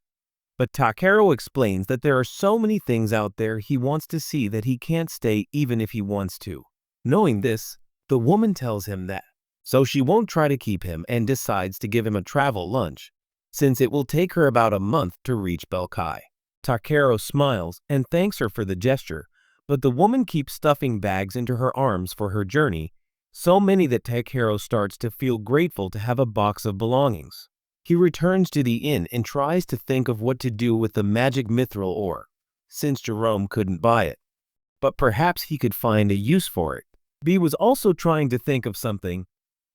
but Takeru explains that there are so many things out there he wants to see that he can't stay even if he wants to. Knowing this, the woman tells him that, so she won't try to keep him and decides to give him a travel lunch, since it will take her about a month to reach Belkai. Takeru smiles and thanks her for the gesture, but the woman keeps stuffing bags into her arms for her journey, so many that Takeru starts to feel grateful to have a box of belongings. He returns to the inn and tries to think of what to do with the magic mithril ore, since Jerome couldn't buy it. But perhaps he could find a use for it. B was also trying to think of something,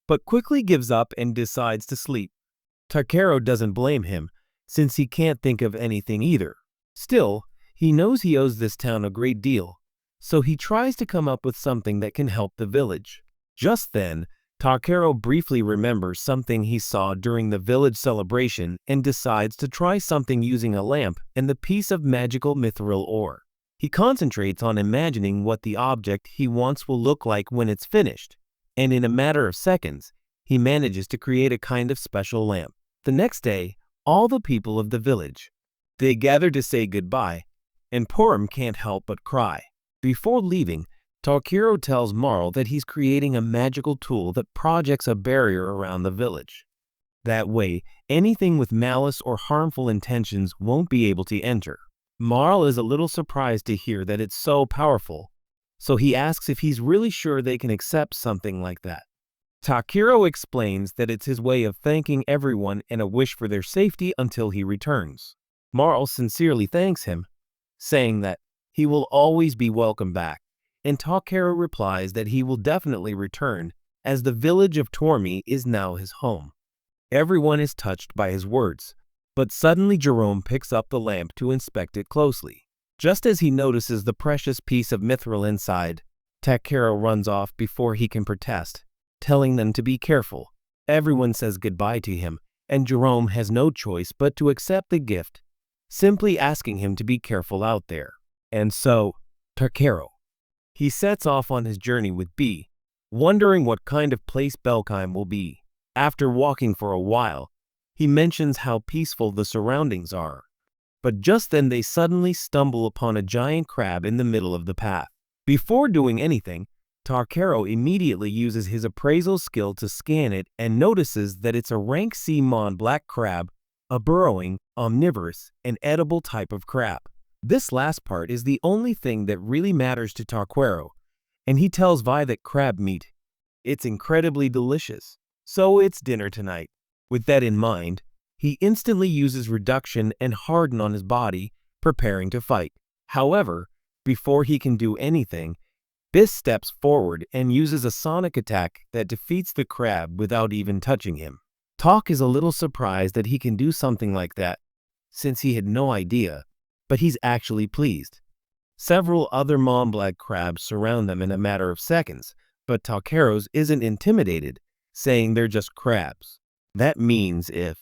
but quickly gives up and decides to sleep. Takeru doesn't blame him, since he can't think of anything either. Still, he knows he owes this town a great deal, so he tries to come up with something that can help the village. Just then, Takeru briefly remembers something he saw during the village celebration and decides to try something using a lamp and the piece of magical mithril ore. He concentrates on imagining what the object he wants will look like when it's finished, and in a matter of seconds, he manages to create a kind of special lamp. The next day, all the people of the village, they gather to say goodbye, and Purim can't help but cry. Before leaving, Takeru tells Marl that he's creating a magical tool that projects a barrier around the village. That way, anything with malice or harmful intentions won't be able to enter. Marl is a little surprised to hear that it's so powerful, so he asks if he's really sure they can accept something like that. Takeru explains that it's his way of thanking everyone and a wish for their safety until he returns. Marl sincerely thanks him, saying that he will always be welcome back, and Takeru replies that he will definitely return, as the village of Tormi is now his home. Everyone is touched by his words, but suddenly Jerome picks up the lamp to inspect it closely. Just as he notices the precious piece of mithril inside, Takeru runs off before he can protest, telling them to be careful. Everyone says goodbye to him, and Jerome has no choice but to accept the gift, simply asking him to be careful out there. And so, Takeru. He sets off on his journey with B, wondering what kind of place Belkheim will be. After walking for a while, he mentions how peaceful the surroundings are. But just then they suddenly stumble upon a giant crab in the middle of the path. Before doing anything, Takeru immediately uses his appraisal skill to scan it and notices that it's a rank C Mon black crab, a burrowing, omnivorous, and edible type of crab. This last part is the only thing that really matters to Takeru, and he tells Vi that crab meat, it's incredibly delicious, so it's dinner tonight. With that in mind, he instantly uses reduction and harden on his body, preparing to fight. However, before he can do anything, Biss steps forward and uses a sonic attack that defeats the crab without even touching him. Tak is a little surprised that he can do something like that, since he had no idea, but he's actually pleased. Several other Mont Blanc crabs surround them in a matter of seconds, but Takeru's isn't intimidated, saying they're just crabs. That means if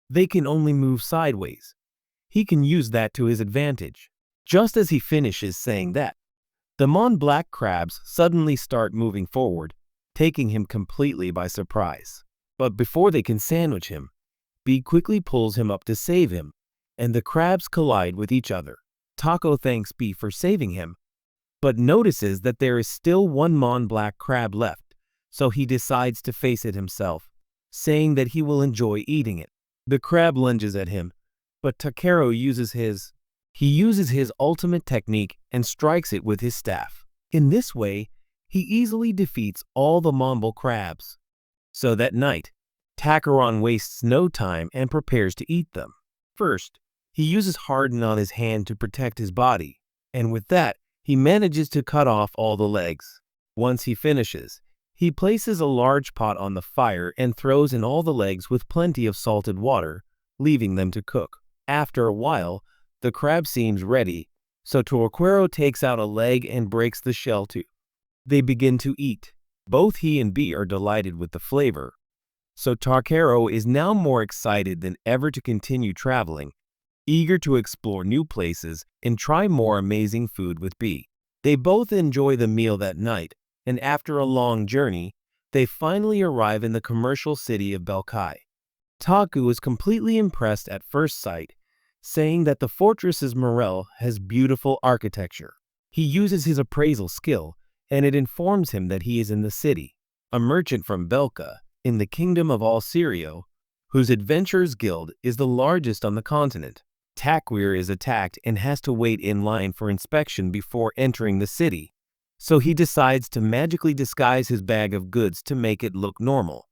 they can only move sideways, he can use that to his advantage. Just as he finishes saying that, the Mont Blanc crabs suddenly start moving forward, taking him completely by surprise. But before they can sandwich him, B quickly pulls him up to save him, and the crabs collide with each other. Taco thanks B for saving him, but notices that there is still one black crab left, so he decides to face it himself, saying that he will enjoy eating it. The crab lunges at him, but Takeru uses his ultimate technique and strikes it with his staff. In this way, he easily defeats all the mamba crabs. So that night, Takeron wastes no time and prepares to eat them. First, he uses harden on his hand to protect his body, and with that, he manages to cut off all the legs. Once he finishes, he places a large pot on the fire and throws in all the legs with plenty of salted water, leaving them to cook. After a while, the crab seems ready, so Takeru takes out a leg and breaks the shell too. They begin to eat. Both he and B are delighted with the flavor. So Takeru is now more excited than ever to continue traveling, eager to explore new places and try more amazing food with B. They both enjoy the meal that night, and after a long journey, they finally arrive in the commercial city of Belkai. Taku is completely impressed at first sight, saying that the fortress's morale has beautiful architecture. He uses his appraisal skill, and it informs him that he is in the city. A merchant from Belka, in the kingdom of Alcerio, whose adventurers guild is the largest on the continent. Takwir is attacked and has to wait in line for inspection before entering the city, so he decides to magically disguise his bag of goods to make it look normal.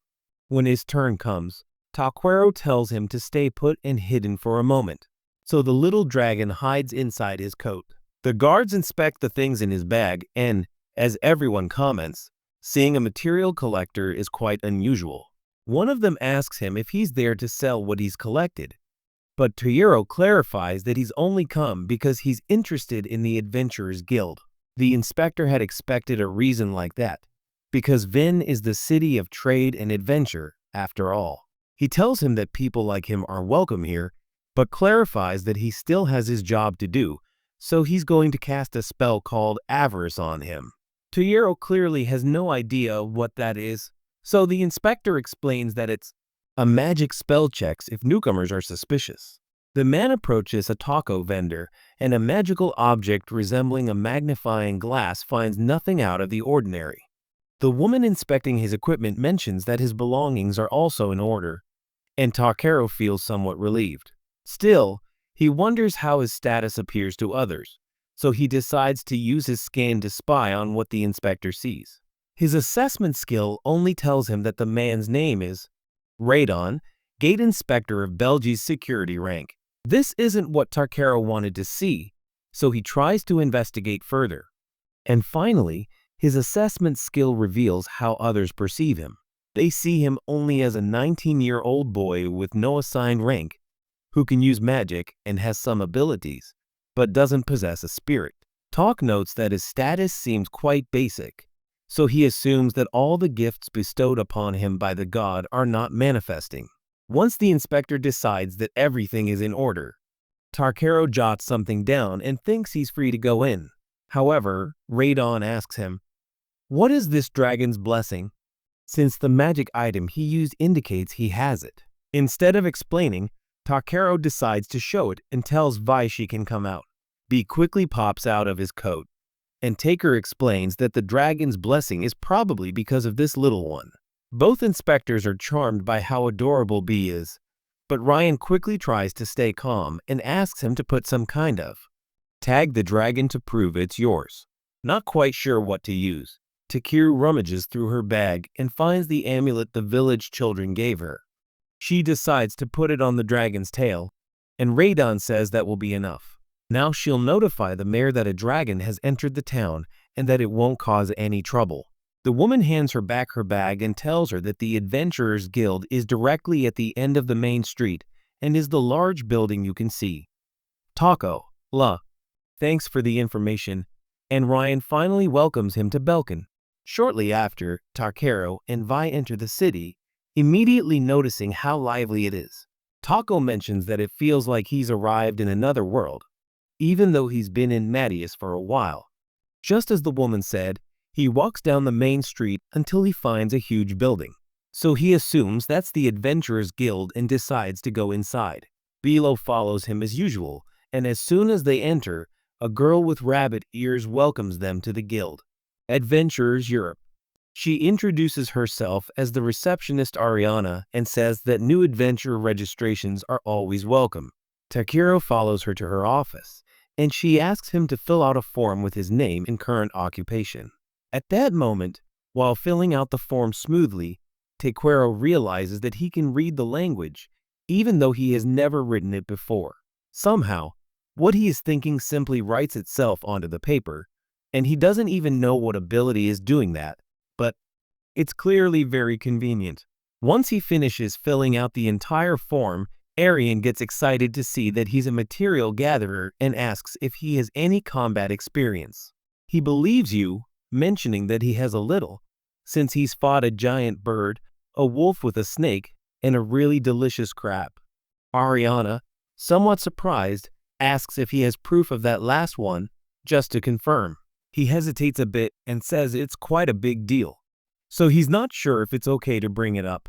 When his turn comes, Takeru tells him to stay put and hidden for a moment, so the little dragon hides inside his coat. The guards inspect the things in his bag and, as everyone comments, seeing a material collector is quite unusual. One of them asks him if he's there to sell what he's collected, but Toyero clarifies that he's only come because he's interested in the Adventurers Guild. The inspector had expected a reason like that, because Vin is the city of trade and adventure, after all. He tells him that people like him are welcome here, but clarifies that he still has his job to do, so he's going to cast a spell called Avarice on him. Toyero clearly has no idea what that is, so the inspector explains that it's a magic spell checks if newcomers are suspicious. The man approaches a taco vendor, and a magical object resembling a magnifying glass finds nothing out of the ordinary. The woman inspecting his equipment mentions that his belongings are also in order, and Takeru feels somewhat relieved. Still, he wonders how his status appears to others, so he decides to use his scan to spy on what the inspector sees. His assessment skill only tells him that the man's name is Radon, Gate Inspector of Belgi's security rank. This isn't what Takeru wanted to see, so he tries to investigate further. And finally, his assessment skill reveals how others perceive him. They see him only as a 19-year-old boy with no assigned rank, who can use magic and has some abilities, but doesn't possess a spirit. Talk notes that his status seems quite basic, so he assumes that all the gifts bestowed upon him by the god are not manifesting. Once the inspector decides that everything is in order, Takeru jots something down and thinks he's free to go in. However, Radon asks him, "What is this dragon's blessing?" since the magic item he used indicates he has it. Instead of explaining, Takeru decides to show it and tells Vi she can come out. B quickly pops out of his coat, and Taker explains that the dragon's blessing is probably because of this little one. Both inspectors are charmed by how adorable B is, but Ryan quickly tries to stay calm and asks him to put some kind of tag the dragon to prove it's yours. Not quite sure what to use, Takeru rummages through her bag and finds the amulet the village children gave her. She decides to put it on the dragon's tail, and Radon says that will be enough. Now she'll notify the mayor that a dragon has entered the town and that it won't cause any trouble. The woman hands her back her bag and tells her that the Adventurers Guild is directly at the end of the main street and is the large building you can see. Taco, thanks for the information, and Ryan finally welcomes him to Belkan. Shortly after, Takeru and Vi enter the city, immediately noticing how lively it is. Taco mentions that it feels like he's arrived in another world, even though he's been in Matius for a while. Just as the woman said, he walks down the main street until he finds a huge building. So he assumes that's the Adventurers Guild and decides to go inside. Bilo follows him as usual, and as soon as they enter, a girl with rabbit ears welcomes them to the guild. Adventurers Europe. She introduces herself as the receptionist Ariana and says that new adventure registrations are always welcome. Takiro follows her to her office, and she asks him to fill out a form with his name and current occupation. At that moment, while filling out the form smoothly, Takiro realizes that he can read the language, even though he has never written it before. Somehow, what he is thinking simply writes itself onto the paper, and he doesn't even know what ability is doing that, but it's clearly very convenient. Once he finishes filling out the entire form, Arian gets excited to see that he's a material gatherer and asks if he has any combat experience. He believes you, mentioning that he has a little, since he's fought a giant bird, a wolf with a snake, and a really delicious crab. Ariana, somewhat surprised, asks if he has proof of that last one, just to confirm. He hesitates a bit and says it's quite a big deal, so he's not sure if it's okay to bring it up.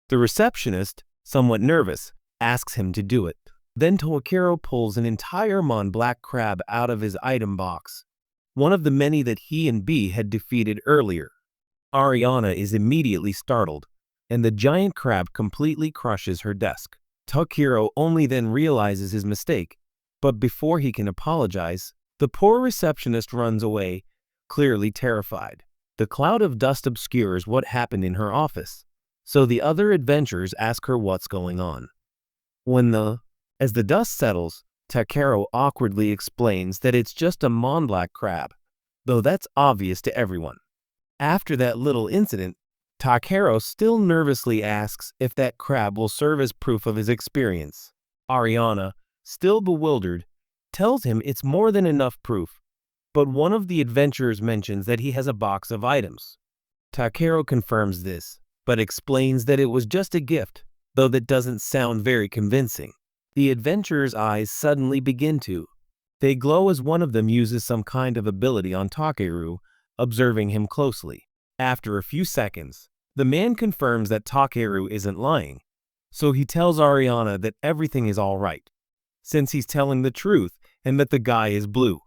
The receptionist, somewhat nervous, asks him to do it. Then Takiro pulls an entire black crab out of his item box, one of the many that he and B had defeated earlier. Ariana is immediately startled, and the giant crab completely crushes her desk. Takiro only then realizes his mistake, but before he can apologize, the poor receptionist runs away, clearly terrified. The cloud of dust obscures what happened in her office, so the other adventurers ask her what's going on. As the dust settles, Takiro awkwardly explains that it's just a black crab, though that's obvious to everyone. After that little incident, Takiro still nervously asks if that crab will serve as proof of his experience. Ariana, still bewildered, tells him it's more than enough proof, but one of the adventurers mentions that he has a box of items. Takiro confirms this, but explains that it was just a gift, though that doesn't sound very convincing. The adventurer's eyes suddenly begin to. They glow as one of them uses some kind of ability on Takeru, observing him closely. After a few seconds, the man confirms that Takeru isn't lying, so he tells Ariana that everything is all right, since he's telling the truth and that the guy is blue.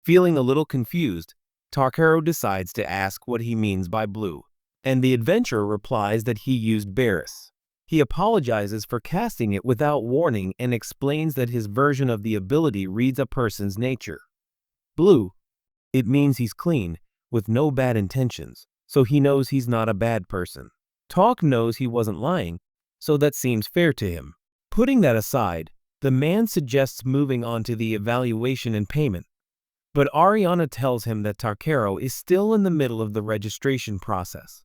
Feeling a little confused, Takeru decides to ask what he means by blue, and the adventurer replies that he used Barris. He apologizes for casting it without warning and explains that his version of the ability reads a person's nature. Blue. It means he's clean, with no bad intentions, so he knows he's not a bad person. Talk knows he wasn't lying, so that seems fair to him. Putting that aside, the man suggests moving on to the evaluation and payment, but Ariana tells him that Takiro is still in the middle of the registration process.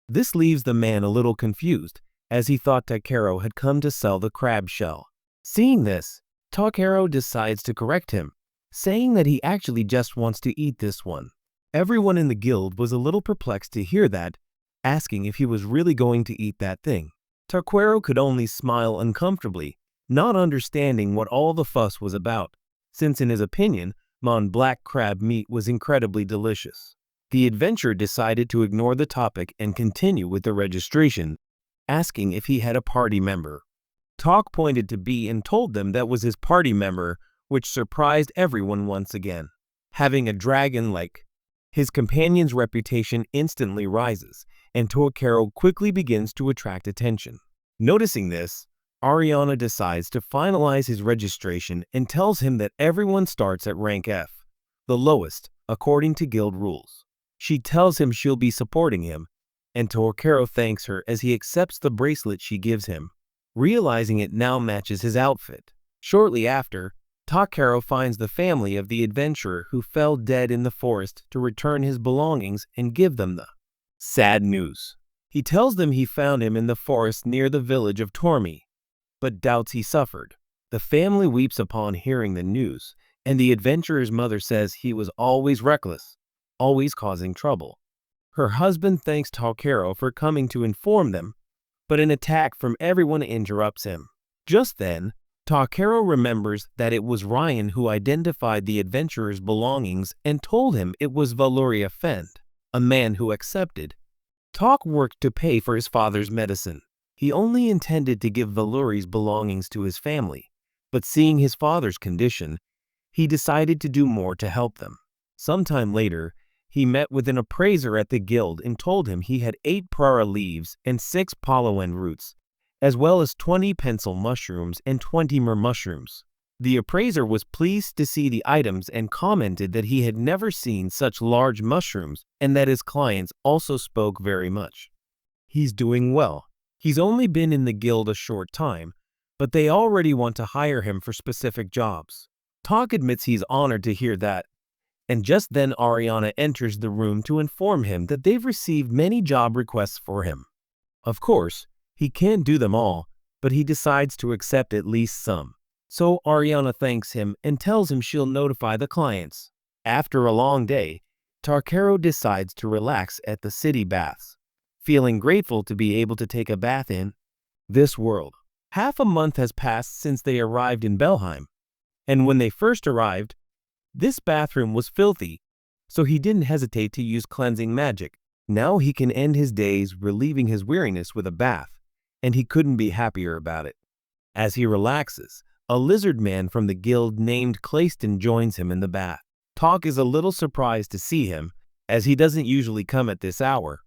This leaves the man a little confused, as he thought Takiro had come to sell the crab shell. Seeing this, Takiro decides to correct him, saying that he actually just wants to eat this one. Everyone in the guild was a little perplexed to hear that, asking if he was really going to eat that thing. Takiro could only smile uncomfortably, not understanding what all the fuss was about, since in his opinion, black crab meat was incredibly delicious. The adventurer decided to ignore the topic and continue with the registration, asking if he had a party member. Talk pointed to B and told them that was his party member, which surprised everyone once again. Having a dragon like, his companion's reputation instantly rises, and Takiro quickly begins to attract attention. Noticing this, Ariana decides to finalize his registration and tells him that everyone starts at rank F, the lowest, according to guild rules. She tells him she'll be supporting him, and Takiro thanks her as he accepts the bracelet she gives him, realizing it now matches his outfit. Shortly after, Takiro finds the family of the adventurer who fell dead in the forest to return his belongings and give them the sad news. He tells them he found him in the forest near the village of Tormi, but doubts he suffered. The family weeps upon hearing the news, and the adventurer's mother says he was always reckless, always causing trouble. Her husband thanks Takiro for coming to inform them, but an attack from everyone interrupts him. Just then, Takiro remembers that it was Ryan who identified the adventurer's belongings and told him it was Valoria Fend, a man who accepted. Tak worked to pay for his father's medicine. He only intended to give Valori's belongings to his family, but seeing his father's condition, he decided to do more to help them. Sometime later, he met with an appraiser at the guild and told him he had 8 prara leaves and 6 palawan roots, as well as 20 pencil mushrooms and 20 myrrh mushrooms. The appraiser was pleased to see the items and commented that he had never seen such large mushrooms and that his clients also spoke very much. He's doing well. He's only been in the guild a short time, but they already want to hire him for specific jobs. Talk admits he's honored to hear that, and just then Ariana enters the room to inform him that they've received many job requests for him. Of course, he can't do them all, but he decides to accept at least some. So Ariana thanks him and tells him she'll notify the clients. After a long day, Takero decides to relax at the city baths, feeling grateful to be able to take a bath in this world. Half a month has passed since they arrived in Belheim, and when they first arrived, this bathroom was filthy, so he didn't hesitate to use cleansing magic. Now he can end his days relieving his weariness with a bath, and he couldn't be happier about it. As he relaxes, a lizard man from the guild named Clayston joins him in the bath. Talk is a little surprised to see him, as he doesn't usually come at this hour,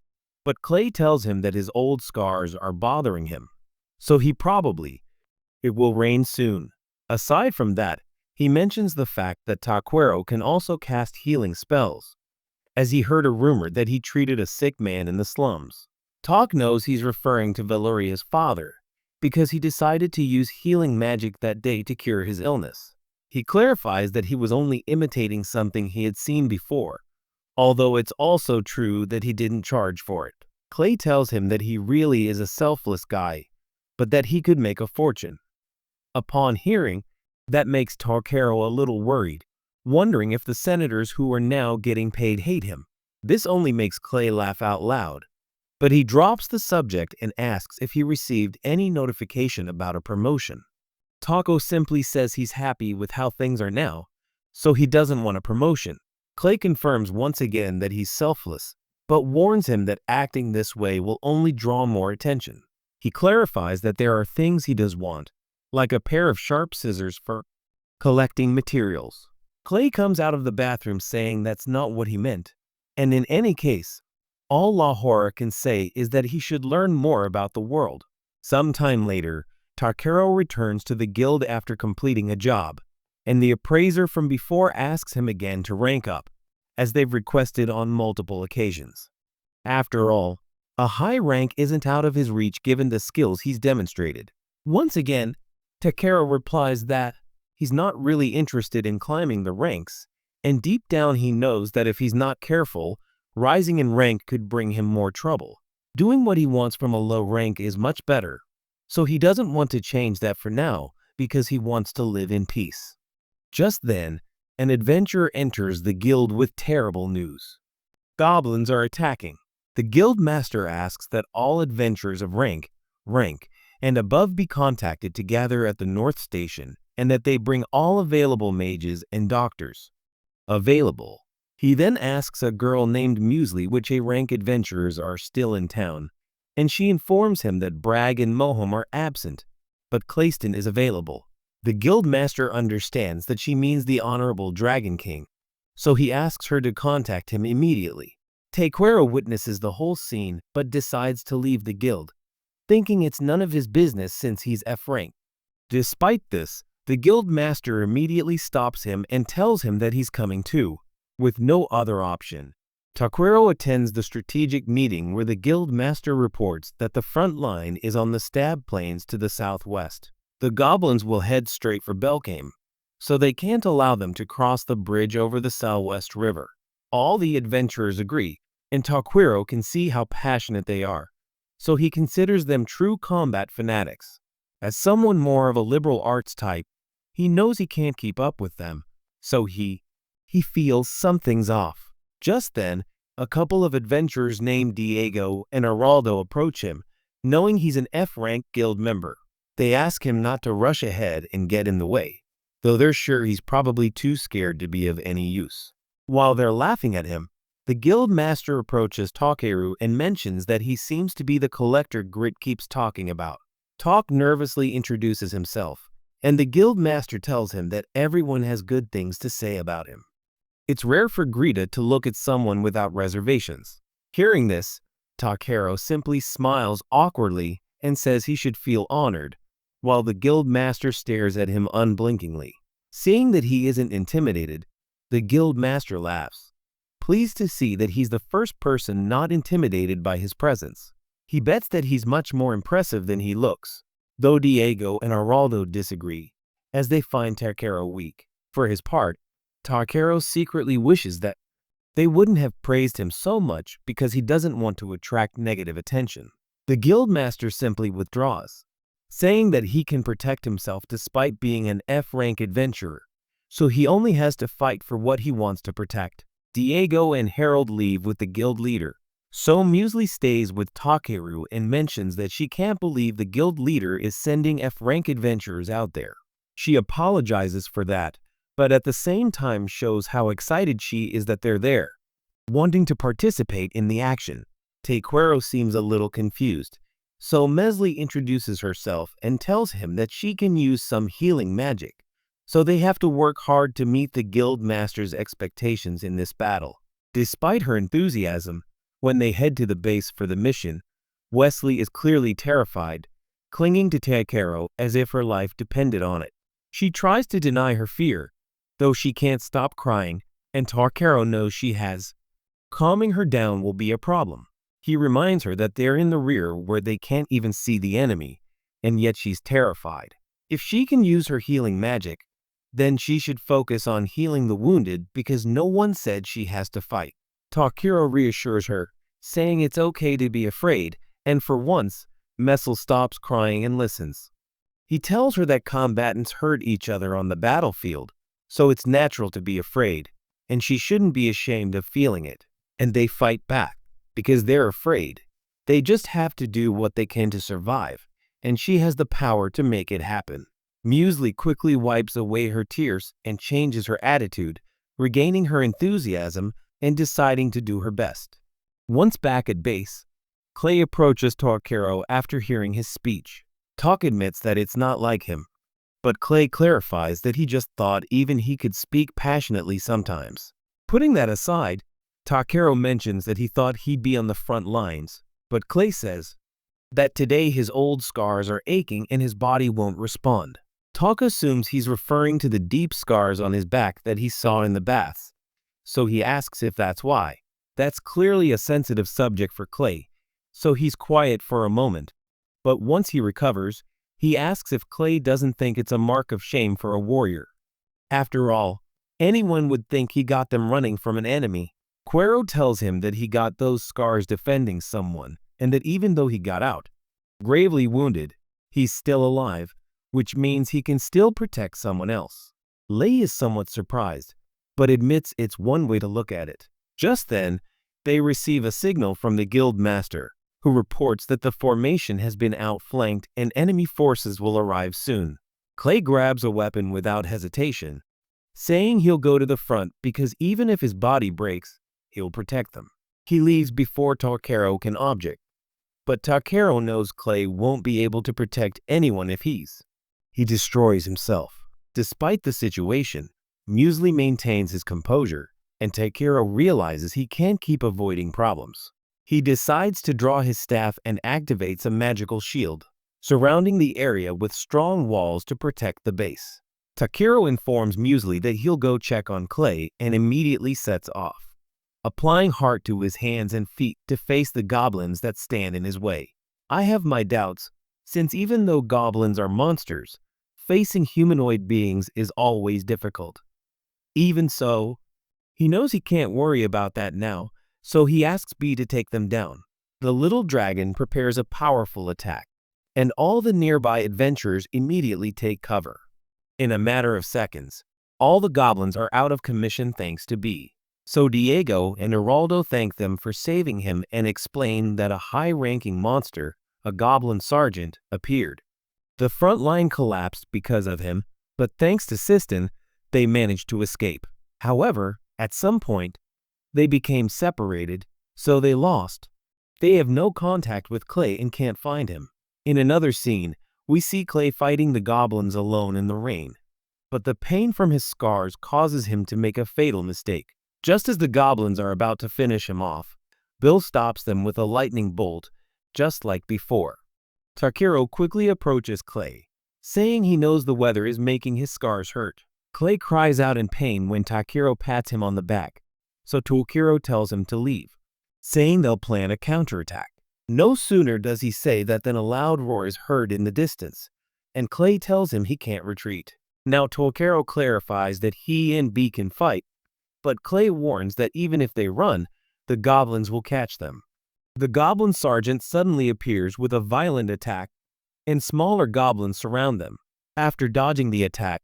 but Clay tells him that his old scars are bothering him, so it will rain soon. Aside from that, he mentions the fact that Takero can also cast healing spells, as he heard a rumor that he treated a sick man in the slums. Talk knows he's referring to Valeria's father, because he decided to use healing magic that day to cure his illness. He clarifies that he was only imitating something he had seen before, although it's also true that he didn't charge for it. Clay tells him that he really is a selfless guy, but that he could make a fortune. Upon hearing, that makes Takero a little worried, wondering if the senators who are now getting paid hate him. This only makes Clay laugh out loud, but he drops the subject and asks if he received any notification about a promotion. Tako simply says he's happy with how things are now, so he doesn't want a promotion. Clay confirms once again that he's selfless, but warns him that acting this way will only draw more attention. He clarifies that there are things he does want, like a pair of sharp scissors for collecting materials. Clay comes out of the bathroom saying that's not what he meant, and in any case, all Lahora can say is that he should learn more about the world. Sometime later, Takero returns to the guild after completing a job, and the appraiser from before asks him again to rank up, as they've requested on multiple occasions. After all, a high rank isn't out of his reach given the skills he's demonstrated. Once again, Takero replies that he's not really interested in climbing the ranks, and deep down he knows that if he's not careful, rising in rank could bring him more trouble. Doing what he wants from a low rank is much better, so he doesn't want to change that for now because he wants to live in peace. Just then, an adventurer enters the guild with terrible news. Goblins are attacking. The guild master asks that all adventurers of rank, and above be contacted to gather at the North Station and that they bring all available mages and doctors. Available. He then asks a girl named Muesli which rank adventurers are still in town, and she informs him that Bragg and Moham are absent, but Clayston is available. The guildmaster understands that she means the Honorable Dragon King, so he asks her to contact him immediately. Takero witnesses the whole scene but decides to leave the guild, thinking it's none of his business since he's F rank. Despite this, the guildmaster immediately stops him and tells him that he's coming too. With no other option, Takero attends the strategic meeting where the guild master reports that the front line is on the Stab Plains to the southwest. The goblins will head straight for Belkame, so they can't allow them to cross the bridge over the Southwest River. All the adventurers agree, and Takero can see how passionate they are, so he considers them true combat fanatics. As someone more of a liberal arts type, he knows he can't keep up with them, so he feels something's off. Just then, a couple of adventurers named Diego and Araldo approach him, knowing he's an F-rank guild member. They ask him not to rush ahead and get in the way, though they're sure he's probably too scared to be of any use. While they're laughing at him, the guild master approaches Takeru and mentions that he seems to be the collector Grit keeps talking about. Talk nervously introduces himself, and the guild master tells him that everyone has good things to say about him. It's rare for Greta to look at someone without reservations. Hearing this, Takero simply smiles awkwardly and says he should feel honored, while the guild master stares at him unblinkingly. Seeing that he isn't intimidated, the guild master laughs, pleased to see that he's the first person not intimidated by his presence. He bets that he's much more impressive than he looks, though Diego and Araldo disagree, as they find Takero weak. For his part, Takero secretly wishes that they wouldn't have praised him so much because he doesn't want to attract negative attention. The guild master simply withdraws, saying that he can protect himself despite being an F-rank adventurer, so he only has to fight for what he wants to protect. Diego and Harold leave with the guild leader, so Muesli stays with Takeru and mentions that she can't believe the guild leader is sending F-rank adventurers out there. She apologizes for that, but at the same time shows how excited she is that they're there, wanting to participate in the action. Takeru seems a little confused, so Mesli introduces herself and tells him that she can use some healing magic, so they have to work hard to meet the guild master's expectations in this battle. Despite her enthusiasm, when they head to the base for the mission, Wesley is clearly terrified, clinging to Takeru as if her life depended on it. She tries to deny her fear, though she can't stop crying, and Takeru knows she has. Calming her down will be a problem. He reminds her that they're in the rear where they can't even see the enemy, and yet she's terrified. If she can use her healing magic, then she should focus on healing the wounded because no one said she has to fight. Takeru reassures her, saying it's okay to be afraid, and for once, Messel stops crying and listens. He tells her that combatants hurt each other on the battlefield, so it's natural to be afraid, and she shouldn't be ashamed of feeling it. And they fight back, because they're afraid. They just have to do what they can to survive, and she has the power to make it happen. Muesli quickly wipes away her tears and changes her attitude, regaining her enthusiasm and deciding to do her best. Once back at base, Clay approaches Takeru after hearing his speech. Tak admits that it's not like him, but Clay clarifies that he just thought even he could speak passionately sometimes. Putting that aside, Takeru mentions that he thought he'd be on the front lines, but Clay says that today his old scars are aching and his body won't respond. Tak assumes he's referring to the deep scars on his back that he saw in the baths, so he asks if that's why. That's clearly a sensitive subject for Clay, so he's quiet for a moment, but once he recovers, he asks if Clay doesn't think it's a mark of shame for a warrior. After all, anyone would think he got them running from an enemy. Quero tells him that he got those scars defending someone, and that even though he got out, gravely wounded, he's still alive, which means he can still protect someone else. Lei is somewhat surprised, but admits it's one way to look at it. Just then, they receive a signal from the guild master, who reports that the formation has been outflanked and enemy forces will arrive soon. Clay grabs a weapon without hesitation, saying he'll go to the front because even if his body breaks, he'll protect them. He leaves before Takeru can object, but Takeru knows Clay won't be able to protect anyone if he destroys himself. Despite the situation, Muesli maintains his composure, and Takeru realizes he can't keep avoiding problems. He decides to draw his staff and activates a magical shield, surrounding the area with strong walls to protect the base. Takeru informs Muesli that he'll go check on Clay and immediately sets off, applying heart to his hands and feet to face the goblins that stand in his way. I have my doubts, since even though goblins are monsters, facing humanoid beings is always difficult. Even so, he knows he can't worry about that now, so he asks B to take them down. The little dragon prepares a powerful attack, and all the nearby adventurers immediately take cover. In a matter of seconds, all the goblins are out of commission thanks to B. So Diego and Geraldo thank them for saving him and explain that a high-ranking monster, a goblin sergeant, appeared. The front line collapsed because of him, but thanks to Sistan, they managed to escape. However, at some point, they became separated, so they lost. They have no contact with Clay and can't find him. In another scene, We see Clay fighting the goblins alone in the rain, but the pain from his scars causes him to make a fatal mistake. Just as the goblins are about to finish him off, Bill stops them with a lightning bolt, just like before. Takiro quickly approaches Clay, saying he knows the weather is making his scars hurt. Clay cries out in pain when Takiro pats him on the back, so Takiro tells him to leave, saying they'll plan a counterattack. No sooner does he say that than a loud roar is heard in the distance, and Clay tells him he can't retreat. Now Takiro clarifies that he and B can fight, but Clay warns that even if they run, the goblins will catch them. The goblin sergeant suddenly appears with a violent attack, and smaller goblins surround them. After dodging the attack,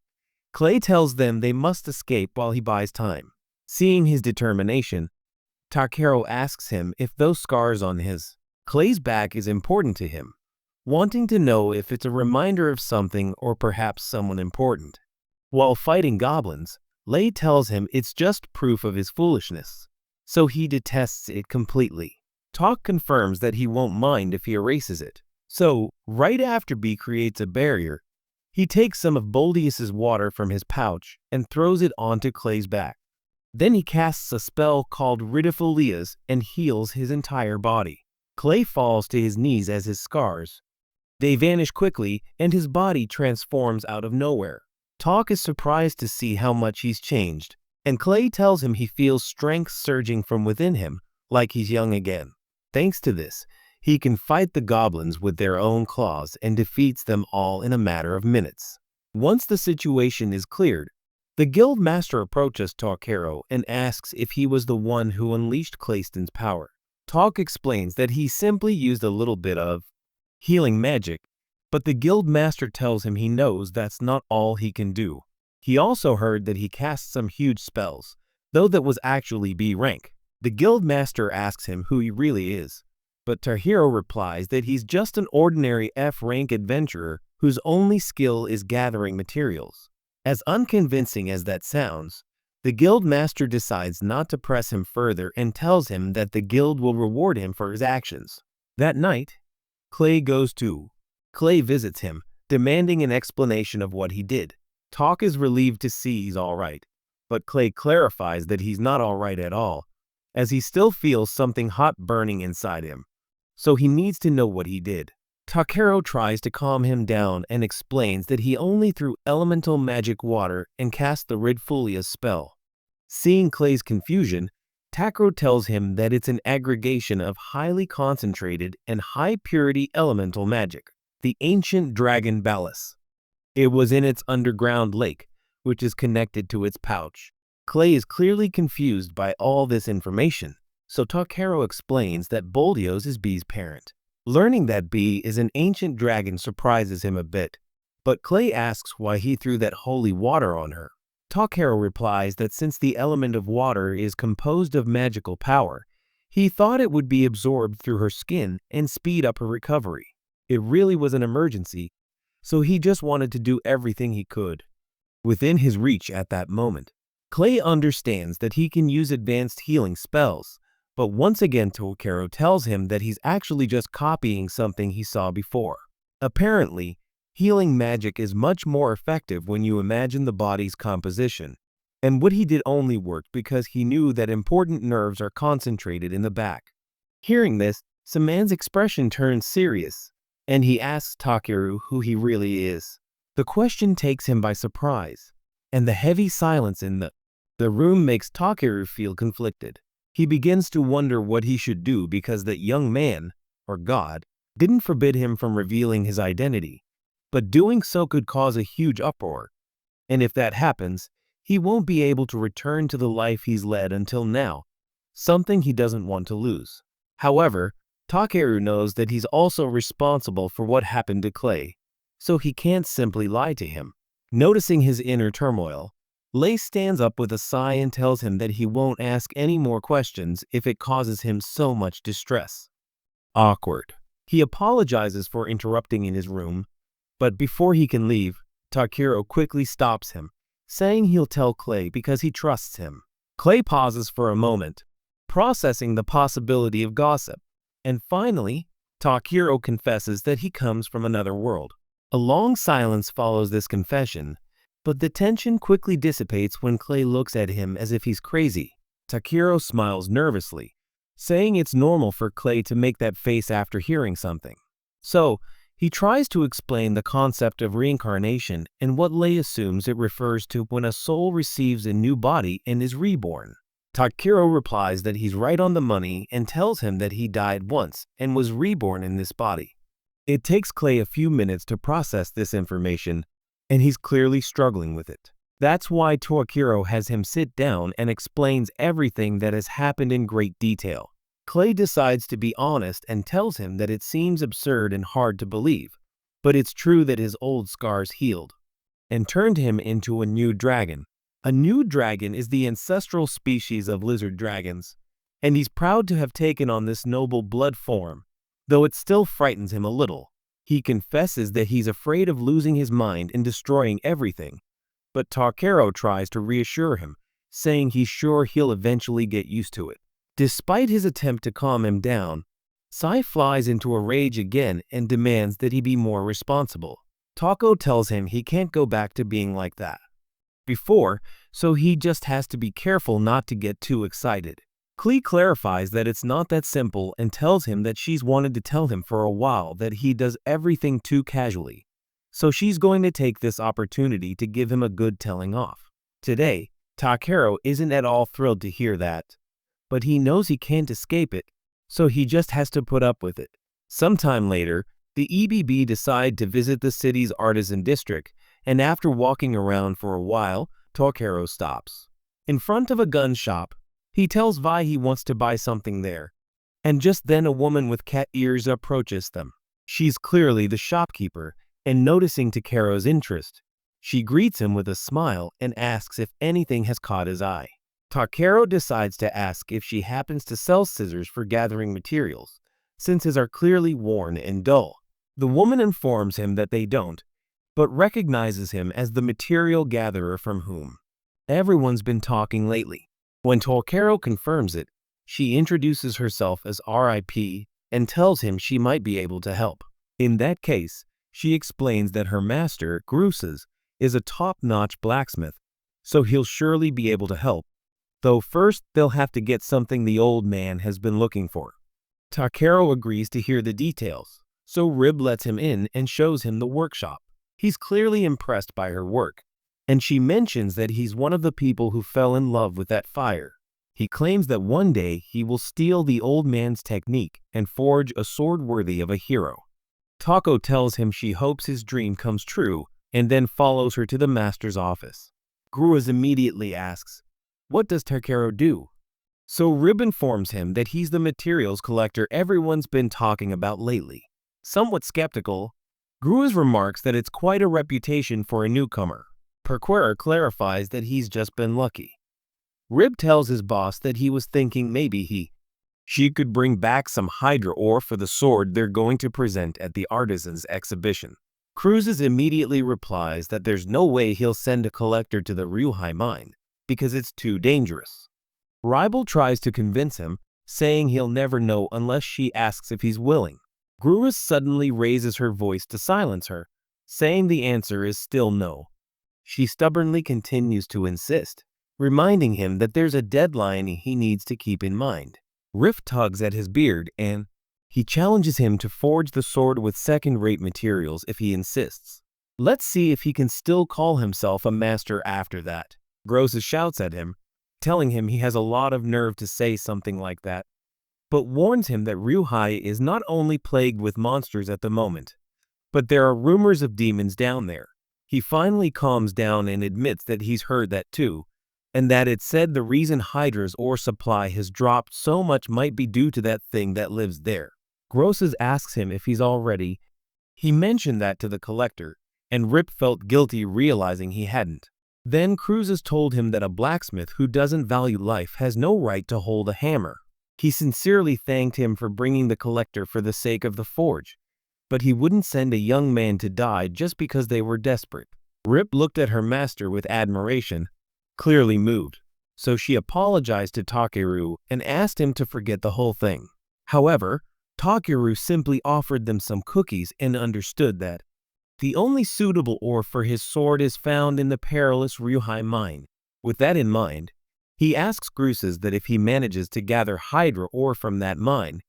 Clay tells them they must escape while he buys time. Seeing his determination, Takiro asks him if those scars on his Clay's back is important to him, wanting to know if it's a reminder of something or perhaps someone important. While fighting goblins, Lei tells him it's just proof of his foolishness, so he detests it completely. Talk confirms that he won't mind if he erases it. So, right after B creates a barrier, he takes some of Boldius's water from his pouch and throws it onto Clay's back. Then he casts a spell called Ridifolias and heals his entire body. Clay falls to his knees as his scars. They vanish quickly and his body transforms out of nowhere. Talk is surprised to see how much he's changed, and Clay tells him he feels strength surging from within him, like he's young again. Thanks to this, he can fight the goblins with their own claws and defeats them all in a matter of minutes. Once the situation is cleared, the guild master approaches Takiro and asks if he was the one who unleashed Clayston's power. Talk explains that he simply used a little bit of healing magic, but the guild master tells him he knows that's not all he can do. He also heard that he cast some huge spells, though that was actually B rank. The guild master asks him who he really is, but Takiro replies that he's just an ordinary F-rank adventurer whose only skill is gathering materials. As unconvincing as that sounds, the guild master decides not to press him further and tells him that the guild will reward him for his actions. That night, Clay goes too. Clay visits him, demanding an explanation of what he did. Talk is relieved to see he's alright, but Clay clarifies that he's not alright at all, as he still feels something hot burning inside him, so he needs to know what he did. Takiro tries to calm him down and explains that he only threw elemental magic water and cast the Ridifolias spell. Seeing Clay's confusion, Takiro tells him that it's an aggregation of highly concentrated and high-purity elemental magic, the ancient dragon Ballast. It was in its underground lake, which is connected to its pouch. Clay is clearly confused by all this information, so Takiro explains that Boldios is B's parent. Learning that B is an ancient dragon surprises him a bit, but Clay asks why he threw that holy water on her. Takiro replies that since the element of water is composed of magical power, he thought it would be absorbed through her skin and speed up her recovery. It really was an emergency, so he just wanted to do everything he could within his reach at that moment. Clay understands that he can use advanced healing spells, but once again Takiro tells him that he's actually just copying something he saw before. Apparently, healing magic is much more effective when you imagine the body's composition, and what he did only worked because he knew that important nerves are concentrated in the back. Hearing this, Saman's expression turns serious, and he asks Takiro who he really is. The question takes him by surprise, and the heavy silence in the room makes Takiro feel conflicted. He begins to wonder what he should do because that young man, or God, didn't forbid him from revealing his identity, but doing so could cause a huge uproar, and if that happens, he won't be able to return to the life he's led until now, something he doesn't want to lose. However, Takiro knows that he's also responsible for what happened to Clay, so he can't simply lie to him. Noticing his inner turmoil, Lei stands up with a sigh and tells him that he won't ask any more questions if it causes him so much distress. Awkward. He apologizes for interrupting in his room, but before he can leave, Takiro quickly stops him, saying he'll tell Clay because he trusts him. Clay pauses for a moment, processing the possibility of gossip, and finally, Takiro confesses that he comes from another world. A long silence follows this confession, but the tension quickly dissipates when Clay looks at him as if he's crazy. Takiro smiles nervously, saying it's normal for Clay to make that face after hearing something. So, he tries to explain the concept of reincarnation and what Lei assumes it refers to when a soul receives a new body and is reborn. Takiro replies that he's right on the money and tells him that he died once and was reborn in this body. It takes Clay a few minutes to process this information, and he's clearly struggling with it. That's why Takiro has him sit down and explains everything that has happened in great detail. Clay decides to be honest and tells him that it seems absurd and hard to believe, but it's true that his old scars healed and turned him into a new dragon. A new dragon is the ancestral species of lizard dragons, and he's proud to have taken on this noble blood form, though it still frightens him a little. He confesses that he's afraid of losing his mind and destroying everything, but Takiro tries to reassure him, saying he's sure he'll eventually get used to it. Despite his attempt to calm him down, Sai flies into a rage again and demands that he be more responsible. Tako tells him he can't go back to being like that before, so he just has to be careful not to get too excited. Klee clarifies that it's not that simple and tells him that she's wanted to tell him for a while that he does everything too casually, so she's going to take this opportunity to give him a good telling off. Today, Takiro isn't at all thrilled to hear that, but he knows he can't escape it, so he just has to put up with it. Sometime later, the EBB decide to visit the city's artisan district, and after walking around for a while, Takiro stops. In front of a gun shop, he tells Vi he wants to buy something there, and just then a woman with cat ears approaches them. She's clearly the shopkeeper, and noticing Takero's interest, she greets him with a smile and asks if anything has caught his eye. Takiro decides to ask if she happens to sell scissors for gathering materials, since his are clearly worn and dull. The woman informs him that they don't, but recognizes him as the material gatherer from whom everyone's been talking lately. When Takiro confirms it, she introduces herself as RIP and tells him she might be able to help. In that case, she explains that her master, Gruses, is a top-notch blacksmith, so he'll surely be able to help, though first they'll have to get something the old man has been looking for. Takiro agrees to hear the details, so Rib lets him in and shows him the workshop. He's clearly impressed by her work, and she mentions that he's one of the people who fell in love with that fire. He claims that one day he will steal the old man's technique and forge a sword worthy of a hero. Tako tells him she hopes his dream comes true and then follows her to the master's office. Gruas immediately asks, "What does Takiro do?" So Rib informs him that he's the materials collector everyone's been talking about lately. Somewhat skeptical, Gruas remarks that it's quite a reputation for a newcomer. Perquera clarifies that he's just been lucky. Rib tells his boss that he was thinking maybe she could bring back some Hydra ore for the sword they're going to present at the Artisans exhibition. Cruises immediately replies that there's no way he'll send a collector to the Ryuhai mine, because it's too dangerous. Ribal tries to convince him, saying he'll never know unless she asks if he's willing. Gruas suddenly raises her voice to silence her, saying the answer is still no. She stubbornly continues to insist, reminding him that there's a deadline he needs to keep in mind. Riff tugs at his beard and he challenges him to forge the sword with second-rate materials if he insists. Let's see if he can still call himself a master after that. Gross shouts at him, telling him he has a lot of nerve to say something like that, but warns him that Ryuhai is not only plagued with monsters at the moment, but there are rumors of demons down there. He finally calms down and admits that he's heard that too, and that it's said the reason Hydra's ore supply has dropped so much might be due to that thing that lives there. Grosses asks him if he's all ready. He mentioned that to the collector, and Rip felt guilty realizing he hadn't. Then Cruises told him that a blacksmith who doesn't value life has no right to hold a hammer. He sincerely thanked him for bringing the collector for the sake of the forge, but he wouldn't send a young man to die just because they were desperate. Rip looked at her master with admiration, clearly moved, so she apologized to Takeru and asked him to forget the whole thing. However, Takeru simply offered them some cookies and understood that The only suitable ore for his sword is found in the perilous Ryuhai mine. With that in mind, he asks Grusas that if he manages to gather Hydra ore from that mine,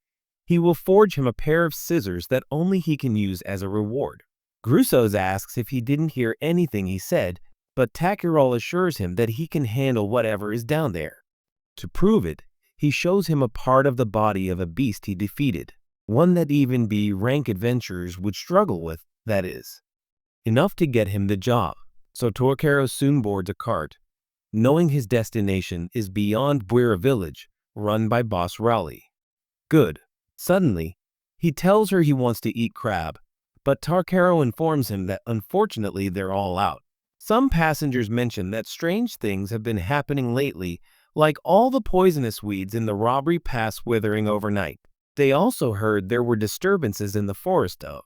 he will forge him a pair of scissors that only he can use as a reward. Grusas asks if he didn't hear anything he said, but Takuro assures him that he can handle whatever is down there. To prove it, he shows him a part of the body of a beast he defeated, one that even rank adventurers would struggle with, that is. Enough to get him the job, so Takuro soon boards a cart, knowing his destination is beyond Buira village, run by Boss Raleigh. Good. Suddenly, he tells her he wants to eat crab, but Takuro informs him that unfortunately they're all out. Some passengers mention that strange things have been happening lately, like all the poisonous weeds in the robbery pass withering overnight. They also heard there were disturbances in the forest of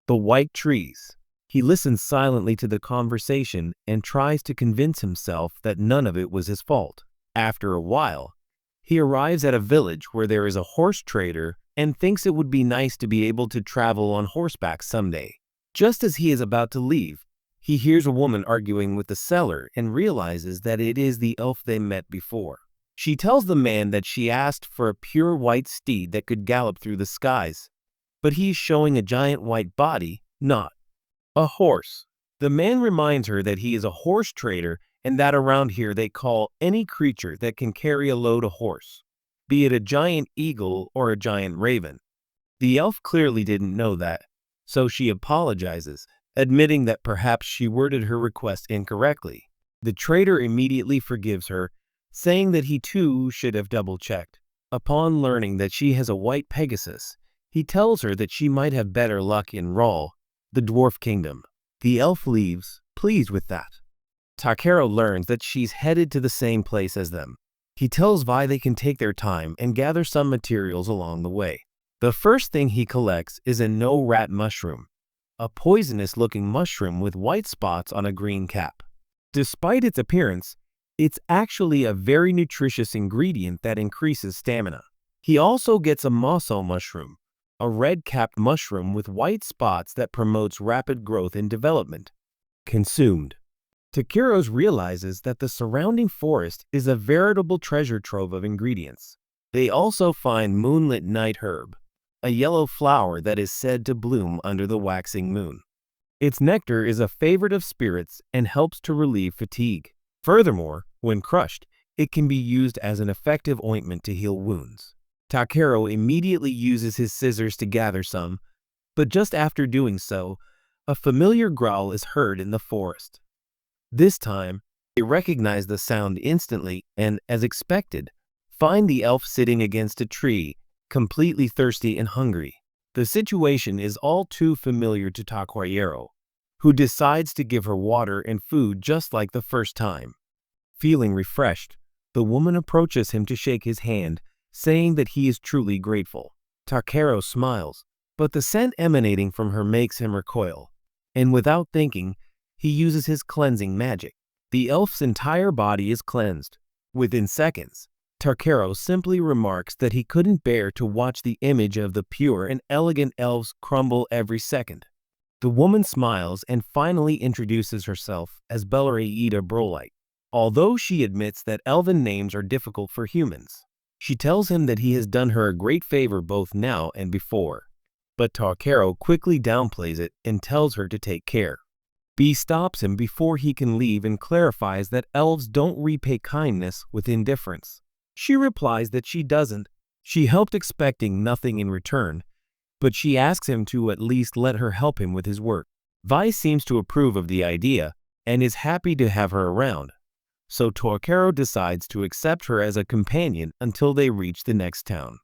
the white trees. He listens silently to the conversation and tries to convince himself that none of it was his fault. After a while, he arrives at a village where there is a horse trader and thinks it would be nice to be able to travel on horseback someday. Just as he is about to leave, he hears a woman arguing with the seller and realizes that it is the elf they met before. She tells the man that she asked for a pure white steed that could gallop through the skies, but he's showing a giant white body, not a horse. The man reminds her that he is a horse trader and that around here they call any creature that can carry a load a horse, be it a giant eagle or a giant raven. The elf clearly didn't know that, so she apologizes, admitting that perhaps she worded her request incorrectly. The trader immediately forgives her, saying that he too should have double-checked. Upon learning that she has a white Pegasus, he tells her that she might have better luck in Rawl, the dwarf kingdom. The elf leaves, pleased with that. Takuro learns that she's headed to the same place as them. He tells Vi they can take their time and gather some materials along the way. The first thing he collects is a no-rat mushroom, a poisonous-looking mushroom with white spots on a green cap. Despite its appearance, it's actually a very nutritious ingredient that increases stamina. He also gets a moso mushroom, a red-capped mushroom with white spots that promotes rapid growth and development. Consumed. Takuro realizes that the surrounding forest is a veritable treasure trove of ingredients. They also find moonlit night herb, a yellow flower that is said to bloom under the waxing moon. Its nectar is a favorite of spirits and helps to relieve fatigue. Furthermore, when crushed, it can be used as an effective ointment to heal wounds. Takuro immediately uses his scissors to gather some, but just after doing so, a familiar growl is heard in the forest. This time, they recognize the sound instantly and, as expected, find the elf sitting against a tree, completely thirsty and hungry. The situation is all too familiar to Takuro, who decides to give her water and food just like the first time. Feeling refreshed, the woman approaches him to shake his hand, saying that he is truly grateful. Takuro smiles, but the scent emanating from her makes him recoil, and without thinking, he uses his cleansing magic. The elf's entire body is cleansed. Within seconds, Takuro simply remarks that he couldn't bear to watch the image of the pure and elegant elves crumble every second. The woman smiles and finally introduces herself as Bellereida Brolite, although she admits that elven names are difficult for humans. She tells him that he has done her a great favor both now and before, but Takuro quickly downplays it and tells her to take care. B stops him before he can leave and clarifies that elves don't repay kindness with indifference. She replies that she doesn't. She helped expecting nothing in return, but she asks him to at least let her help him with his work. Vi seems to approve of the idea and is happy to have her around, so Takuro decides to accept her as a companion until they reach the next town.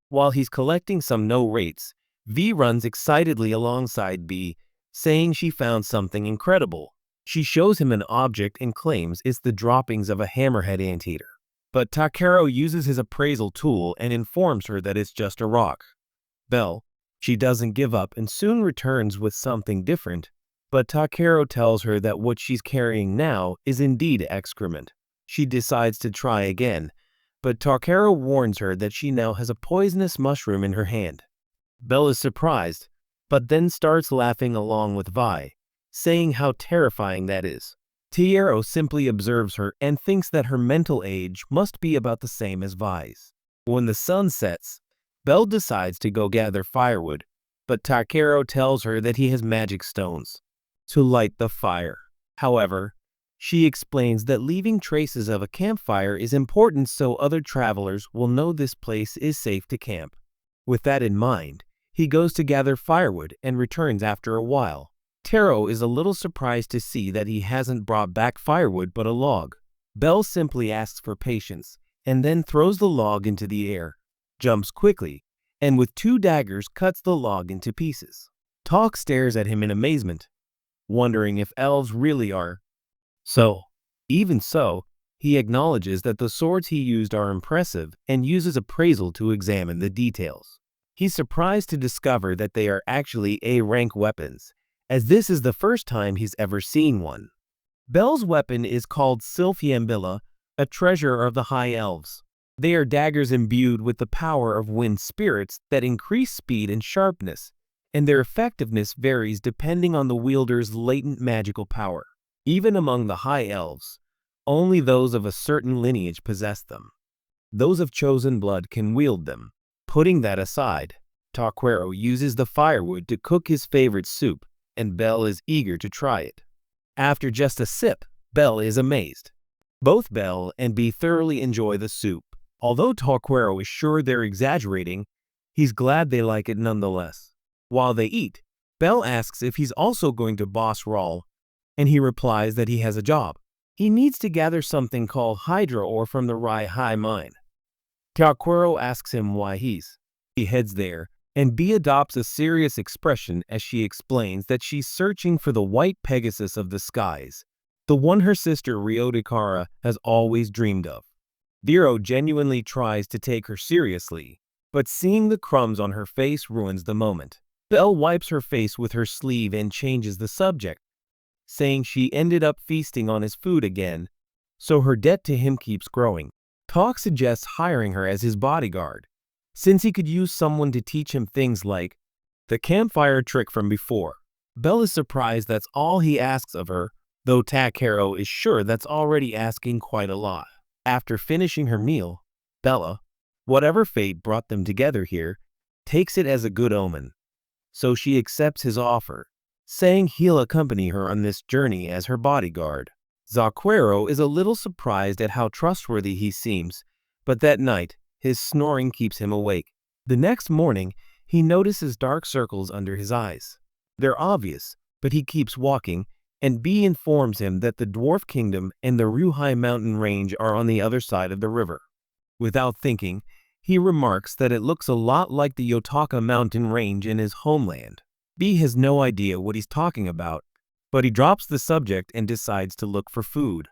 While he's collecting some no-rates, V runs excitedly alongside B, saying she found something incredible. She shows him an object and claims it's the droppings of a hammerhead anteater. But Takuro uses his appraisal tool and informs her that it's just a rock. She doesn't give up and soon returns with something different, but Takuro tells her that what she's carrying now is indeed excrement. She decides to try again, but Takuro warns her that she now has a poisonous mushroom in her hand. Belle is surprised, but then starts laughing along with Vi, saying how terrifying that is. Tiero simply observes her and thinks that her mental age must be about the same as Vi's. When the sun sets, Belle decides to go gather firewood, but Takero tells her that he has magic stones to light the fire. However, she explains that leaving traces of a campfire is important so other travelers will know this place is safe to camp. With that in mind, he goes to gather firewood and returns after a while. Taro is a little surprised to see that he hasn't brought back firewood but a log. Belle simply asks for patience and then throws the log into the air, jumps quickly, and with 2 daggers cuts the log into pieces. Talk stares at him in amazement, wondering if elves really are. Even so, he acknowledges that the swords he used are impressive and uses appraisal to examine the details. He's surprised to discover that they are actually A-rank weapons, as this is the first time he's ever seen one. Belle's weapon is called Sylphiambilla, a treasure of the High Elves. They are daggers imbued with the power of wind spirits that increase speed and sharpness, and their effectiveness varies depending on the wielder's latent magical power. Even among the High Elves, only those of a certain lineage possess them. Those of chosen blood can wield them. Putting that aside, Takero uses the firewood to cook his favorite soup, and Belle is eager to try it. After just a sip, Belle is amazed. Both Belle and Bee thoroughly enjoy the soup. Although Takero is sure they're exaggerating, he's glad they like it nonetheless. While they eat, Belle asks if he's also going to boss Raul, and he replies that he has a job. He needs to gather something called hydro ore from the Rai High mine. Takero asks him why he heads there, and Bee adopts a serious expression as she explains that she's searching for the white Pegasus of the skies, the one her sister Ryodikara has always dreamed of. Dero genuinely tries to take her seriously, but seeing the crumbs on her face ruins the moment. Belle wipes her face with her sleeve and changes the subject, saying she ended up feasting on his food again, so her debt to him keeps growing. Talk suggests hiring her as his bodyguard, since he could use someone to teach him things like the campfire trick from before. Belle is surprised that's all he asks of her, though Takero is sure that's already asking quite a lot. After finishing her meal, Bella, whatever fate brought them together here, takes it as a good omen. So she accepts his offer, saying he'll accompany her on this journey as her bodyguard. Zaquero is a little surprised at how trustworthy he seems, but that night, his snoring keeps him awake. The next morning, he notices dark circles under his eyes. They're obvious, but he keeps walking, and Bee informs him that the Dwarf Kingdom and the Ryuhai mountain range are on the other side of the river. Without thinking, he remarks that it looks a lot like the Yotaka mountain range in his homeland. Bee has no idea what he's talking about, but he drops the subject and decides to look for food.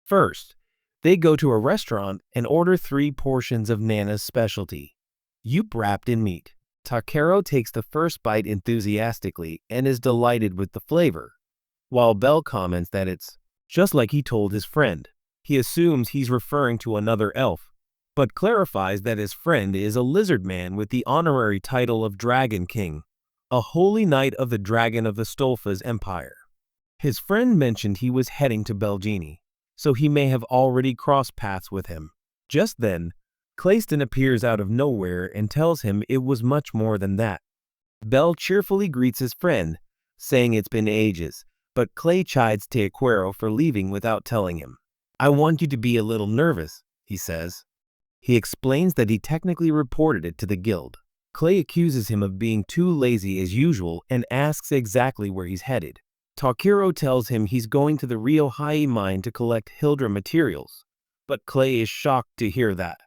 First, they go to a restaurant and order 3 portions of Nana's specialty, yup wrapped in meat. Takero takes the first bite enthusiastically and is delighted with the flavor, while Belle comments that it's just like he told his friend. He assumes he's referring to another elf, but clarifies that his friend is a lizard man with the honorary title of Dragon King, a holy knight of the Dragon of the Stolfa's empire. His friend mentioned he was heading to Belgini, so he may have already crossed paths with him. Just then, Clayston appears out of nowhere and tells him it was much more than that. Belle cheerfully greets his friend, saying it's been ages, but Clay chides Takero for leaving without telling him. "I want you to be a little nervous," he says. He explains that he technically reported it to the guild. Clay accuses him of being too lazy as usual and asks exactly where he's headed. Takero tells him he's going to the Ryohai mine to collect Hildra materials, but Clay is shocked to hear that.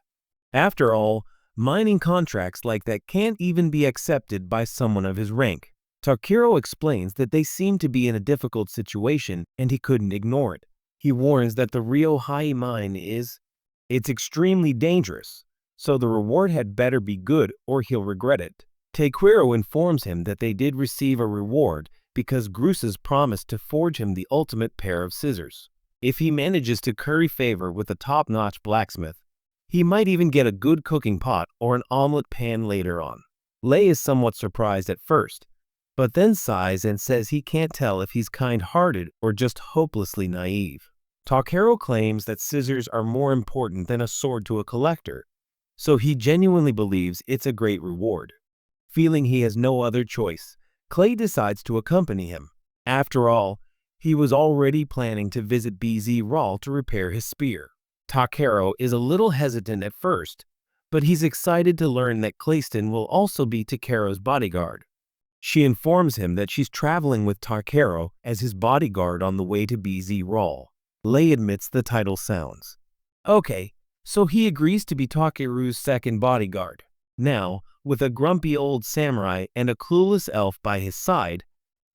After all, mining contracts like that can't even be accepted by someone of his rank. Takero explains that they seem to be in a difficult situation and he couldn't ignore it. He warns that the Ryohai mine it's extremely dangerous, so the reward had better be good or he'll regret it. Takero informs him that they did receive a reward because Grusa's promised to forge him the ultimate pair of scissors. If he manages to curry favor with a top-notch blacksmith, he might even get a good cooking pot or an omelet pan later on. Lei is somewhat surprised at first, but then sighs and says he can't tell if he's kind-hearted or just hopelessly naive. Takero claims that scissors are more important than a sword to a collector, so he genuinely believes it's a great reward. Feeling he has no other choice, Clay decides to accompany him. After all, he was already planning to visit BZ Rawl to repair his spear. Takero is a little hesitant at first, but he's excited to learn that Clayston will also be Takero's bodyguard. She informs him that she's traveling with Takero as his bodyguard on the way to BZ Rawl. Lei admits the title sounds. Okay, so he agrees to be Takeru's second bodyguard. Now, with a grumpy old samurai and a clueless elf by his side,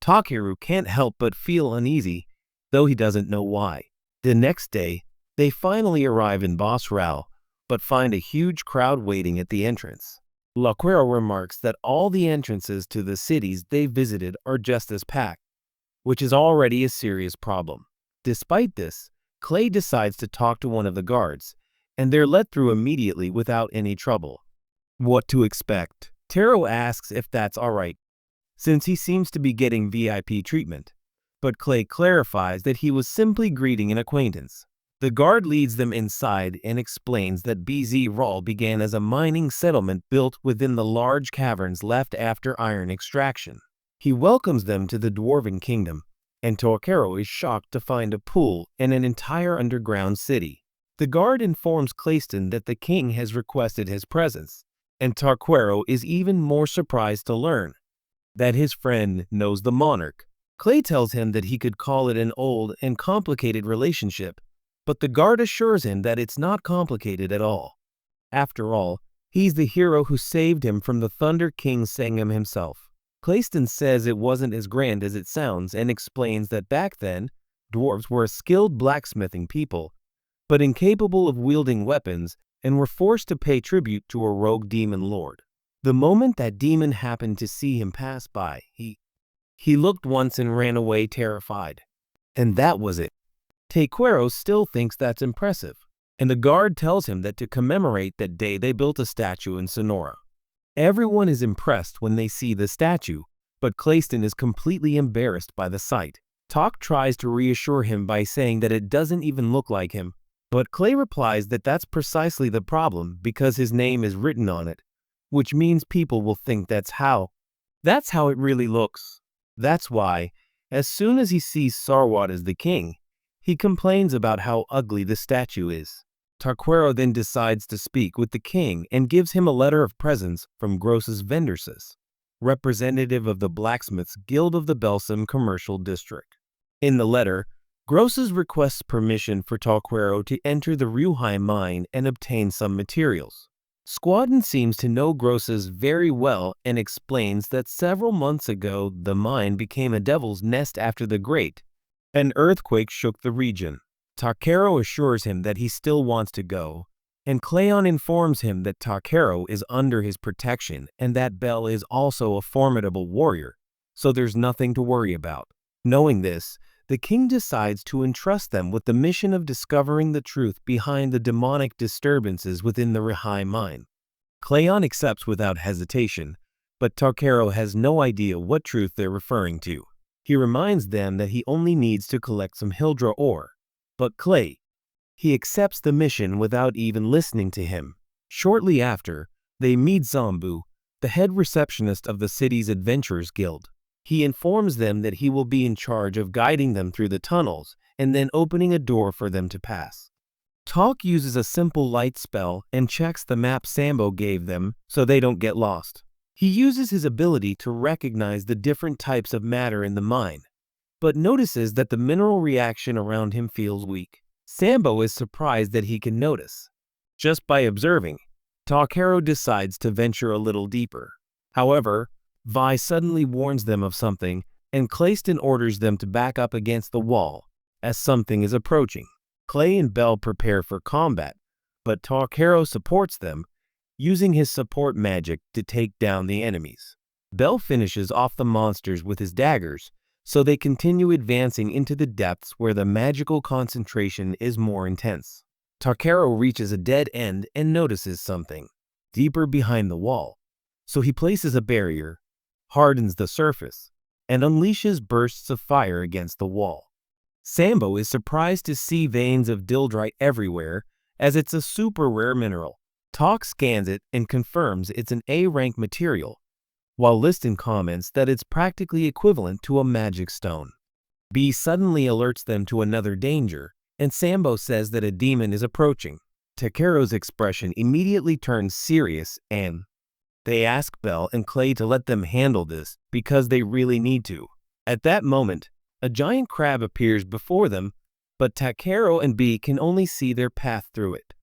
Takeru can't help but feel uneasy, though he doesn't know why. The next day, they finally arrive in Boss Rao, but find a huge crowd waiting at the entrance. Laquero remarks that all the entrances to the cities they visited are just as packed, which is already a serious problem. Despite this, Clay decides to talk to one of the guards, and they're let through immediately without any trouble. What to expect? Taro asks if that's alright, since he seems to be getting VIP treatment, but Clay clarifies that he was simply greeting an acquaintance. The guard leads them inside and explains that BZ Rawl began as a mining settlement built within the large caverns left after iron extraction. He welcomes them to the Dwarven Kingdom, and Takero is shocked to find a pool and an entire underground city. The guard informs Clayston that the king has requested his presence, and Takero is even more surprised to learn that his friend knows the monarch. Clay tells him that he could call it an old and complicated relationship, but the guard assures him that it's not complicated at all. After all, he's the hero who saved him from the Thunder King Sangam himself. Clayston says it wasn't as grand as it sounds and explains that back then, dwarves were a skilled blacksmithing people, but incapable of wielding weapons and were forced to pay tribute to a rogue demon lord. The moment that demon happened to see him pass by, he looked once and ran away terrified. And that was it. Takero still thinks that's impressive, and the guard tells him that to commemorate that day they built a statue in Sonora. Everyone is impressed when they see the statue, but Clayston is completely embarrassed by the sight. Tak tries to reassure him by saying that it doesn't even look like him, but Clay replies that that's precisely the problem because his name is written on it, which means people will think that's how it really looks. That's why, as soon as he sees Sarwat as the king, he complains about how ugly the statue is. Takero then decides to speak with the king and gives him a letter of presents from Gross's Venderses, representative of the Blacksmiths Guild of the Belsum Commercial District. In the letter, Gross's requests permission for Takero to enter the Ryuhai mine and obtain some materials. Squadron seems to know Gross's very well and explains that several months ago the mine became a devil's nest after the Great. An earthquake shook the region. Takero assures him that he still wants to go, and Cleon informs him that Takero is under his protection and that Bell is also a formidable warrior, so there's nothing to worry about. Knowing this, the king decides to entrust them with the mission of discovering the truth behind the demonic disturbances within the Rihai mine. Cleon accepts without hesitation, but Takero has no idea what truth they're referring to. He reminds them that he only needs to collect some Hildra ore, but he accepts the mission without even listening to him. Shortly after, they meet Zambu, the head receptionist of the city's Adventurers Guild. He informs them that he will be in charge of guiding them through the tunnels and then opening a door for them to pass. Tak uses a simple light spell and checks the map Sambo gave them so they don't get lost. He uses his ability to recognize the different types of matter in the mine, but notices that the mineral reaction around him feels weak. Sambo is surprised that he can notice. Just by observing, Takero decides to venture a little deeper. However, Vi suddenly warns them of something, and Clayston orders them to back up against the wall, as something is approaching. Clay and Bell prepare for combat, but Takero supports them, using his support magic to take down the enemies. Bell finishes off the monsters with his daggers, so they continue advancing into the depths where the magical concentration is more intense. Takero reaches a dead end and notices something deeper behind the wall, so he places a barrier, hardens the surface, and unleashes bursts of fire against the wall. Sambo is surprised to see veins of dildrite everywhere, as it's a super rare mineral. Talk scans it and confirms it's an A-rank material, while Liston comments that it's practically equivalent to a magic stone. B suddenly alerts them to another danger, and Sambo says that a demon is approaching. Takeru's expression immediately turns serious, and they ask Belle and Clay to let them handle this because they really need to. At that moment, a giant crab appears before them, but Takeru and B can only see their path through it.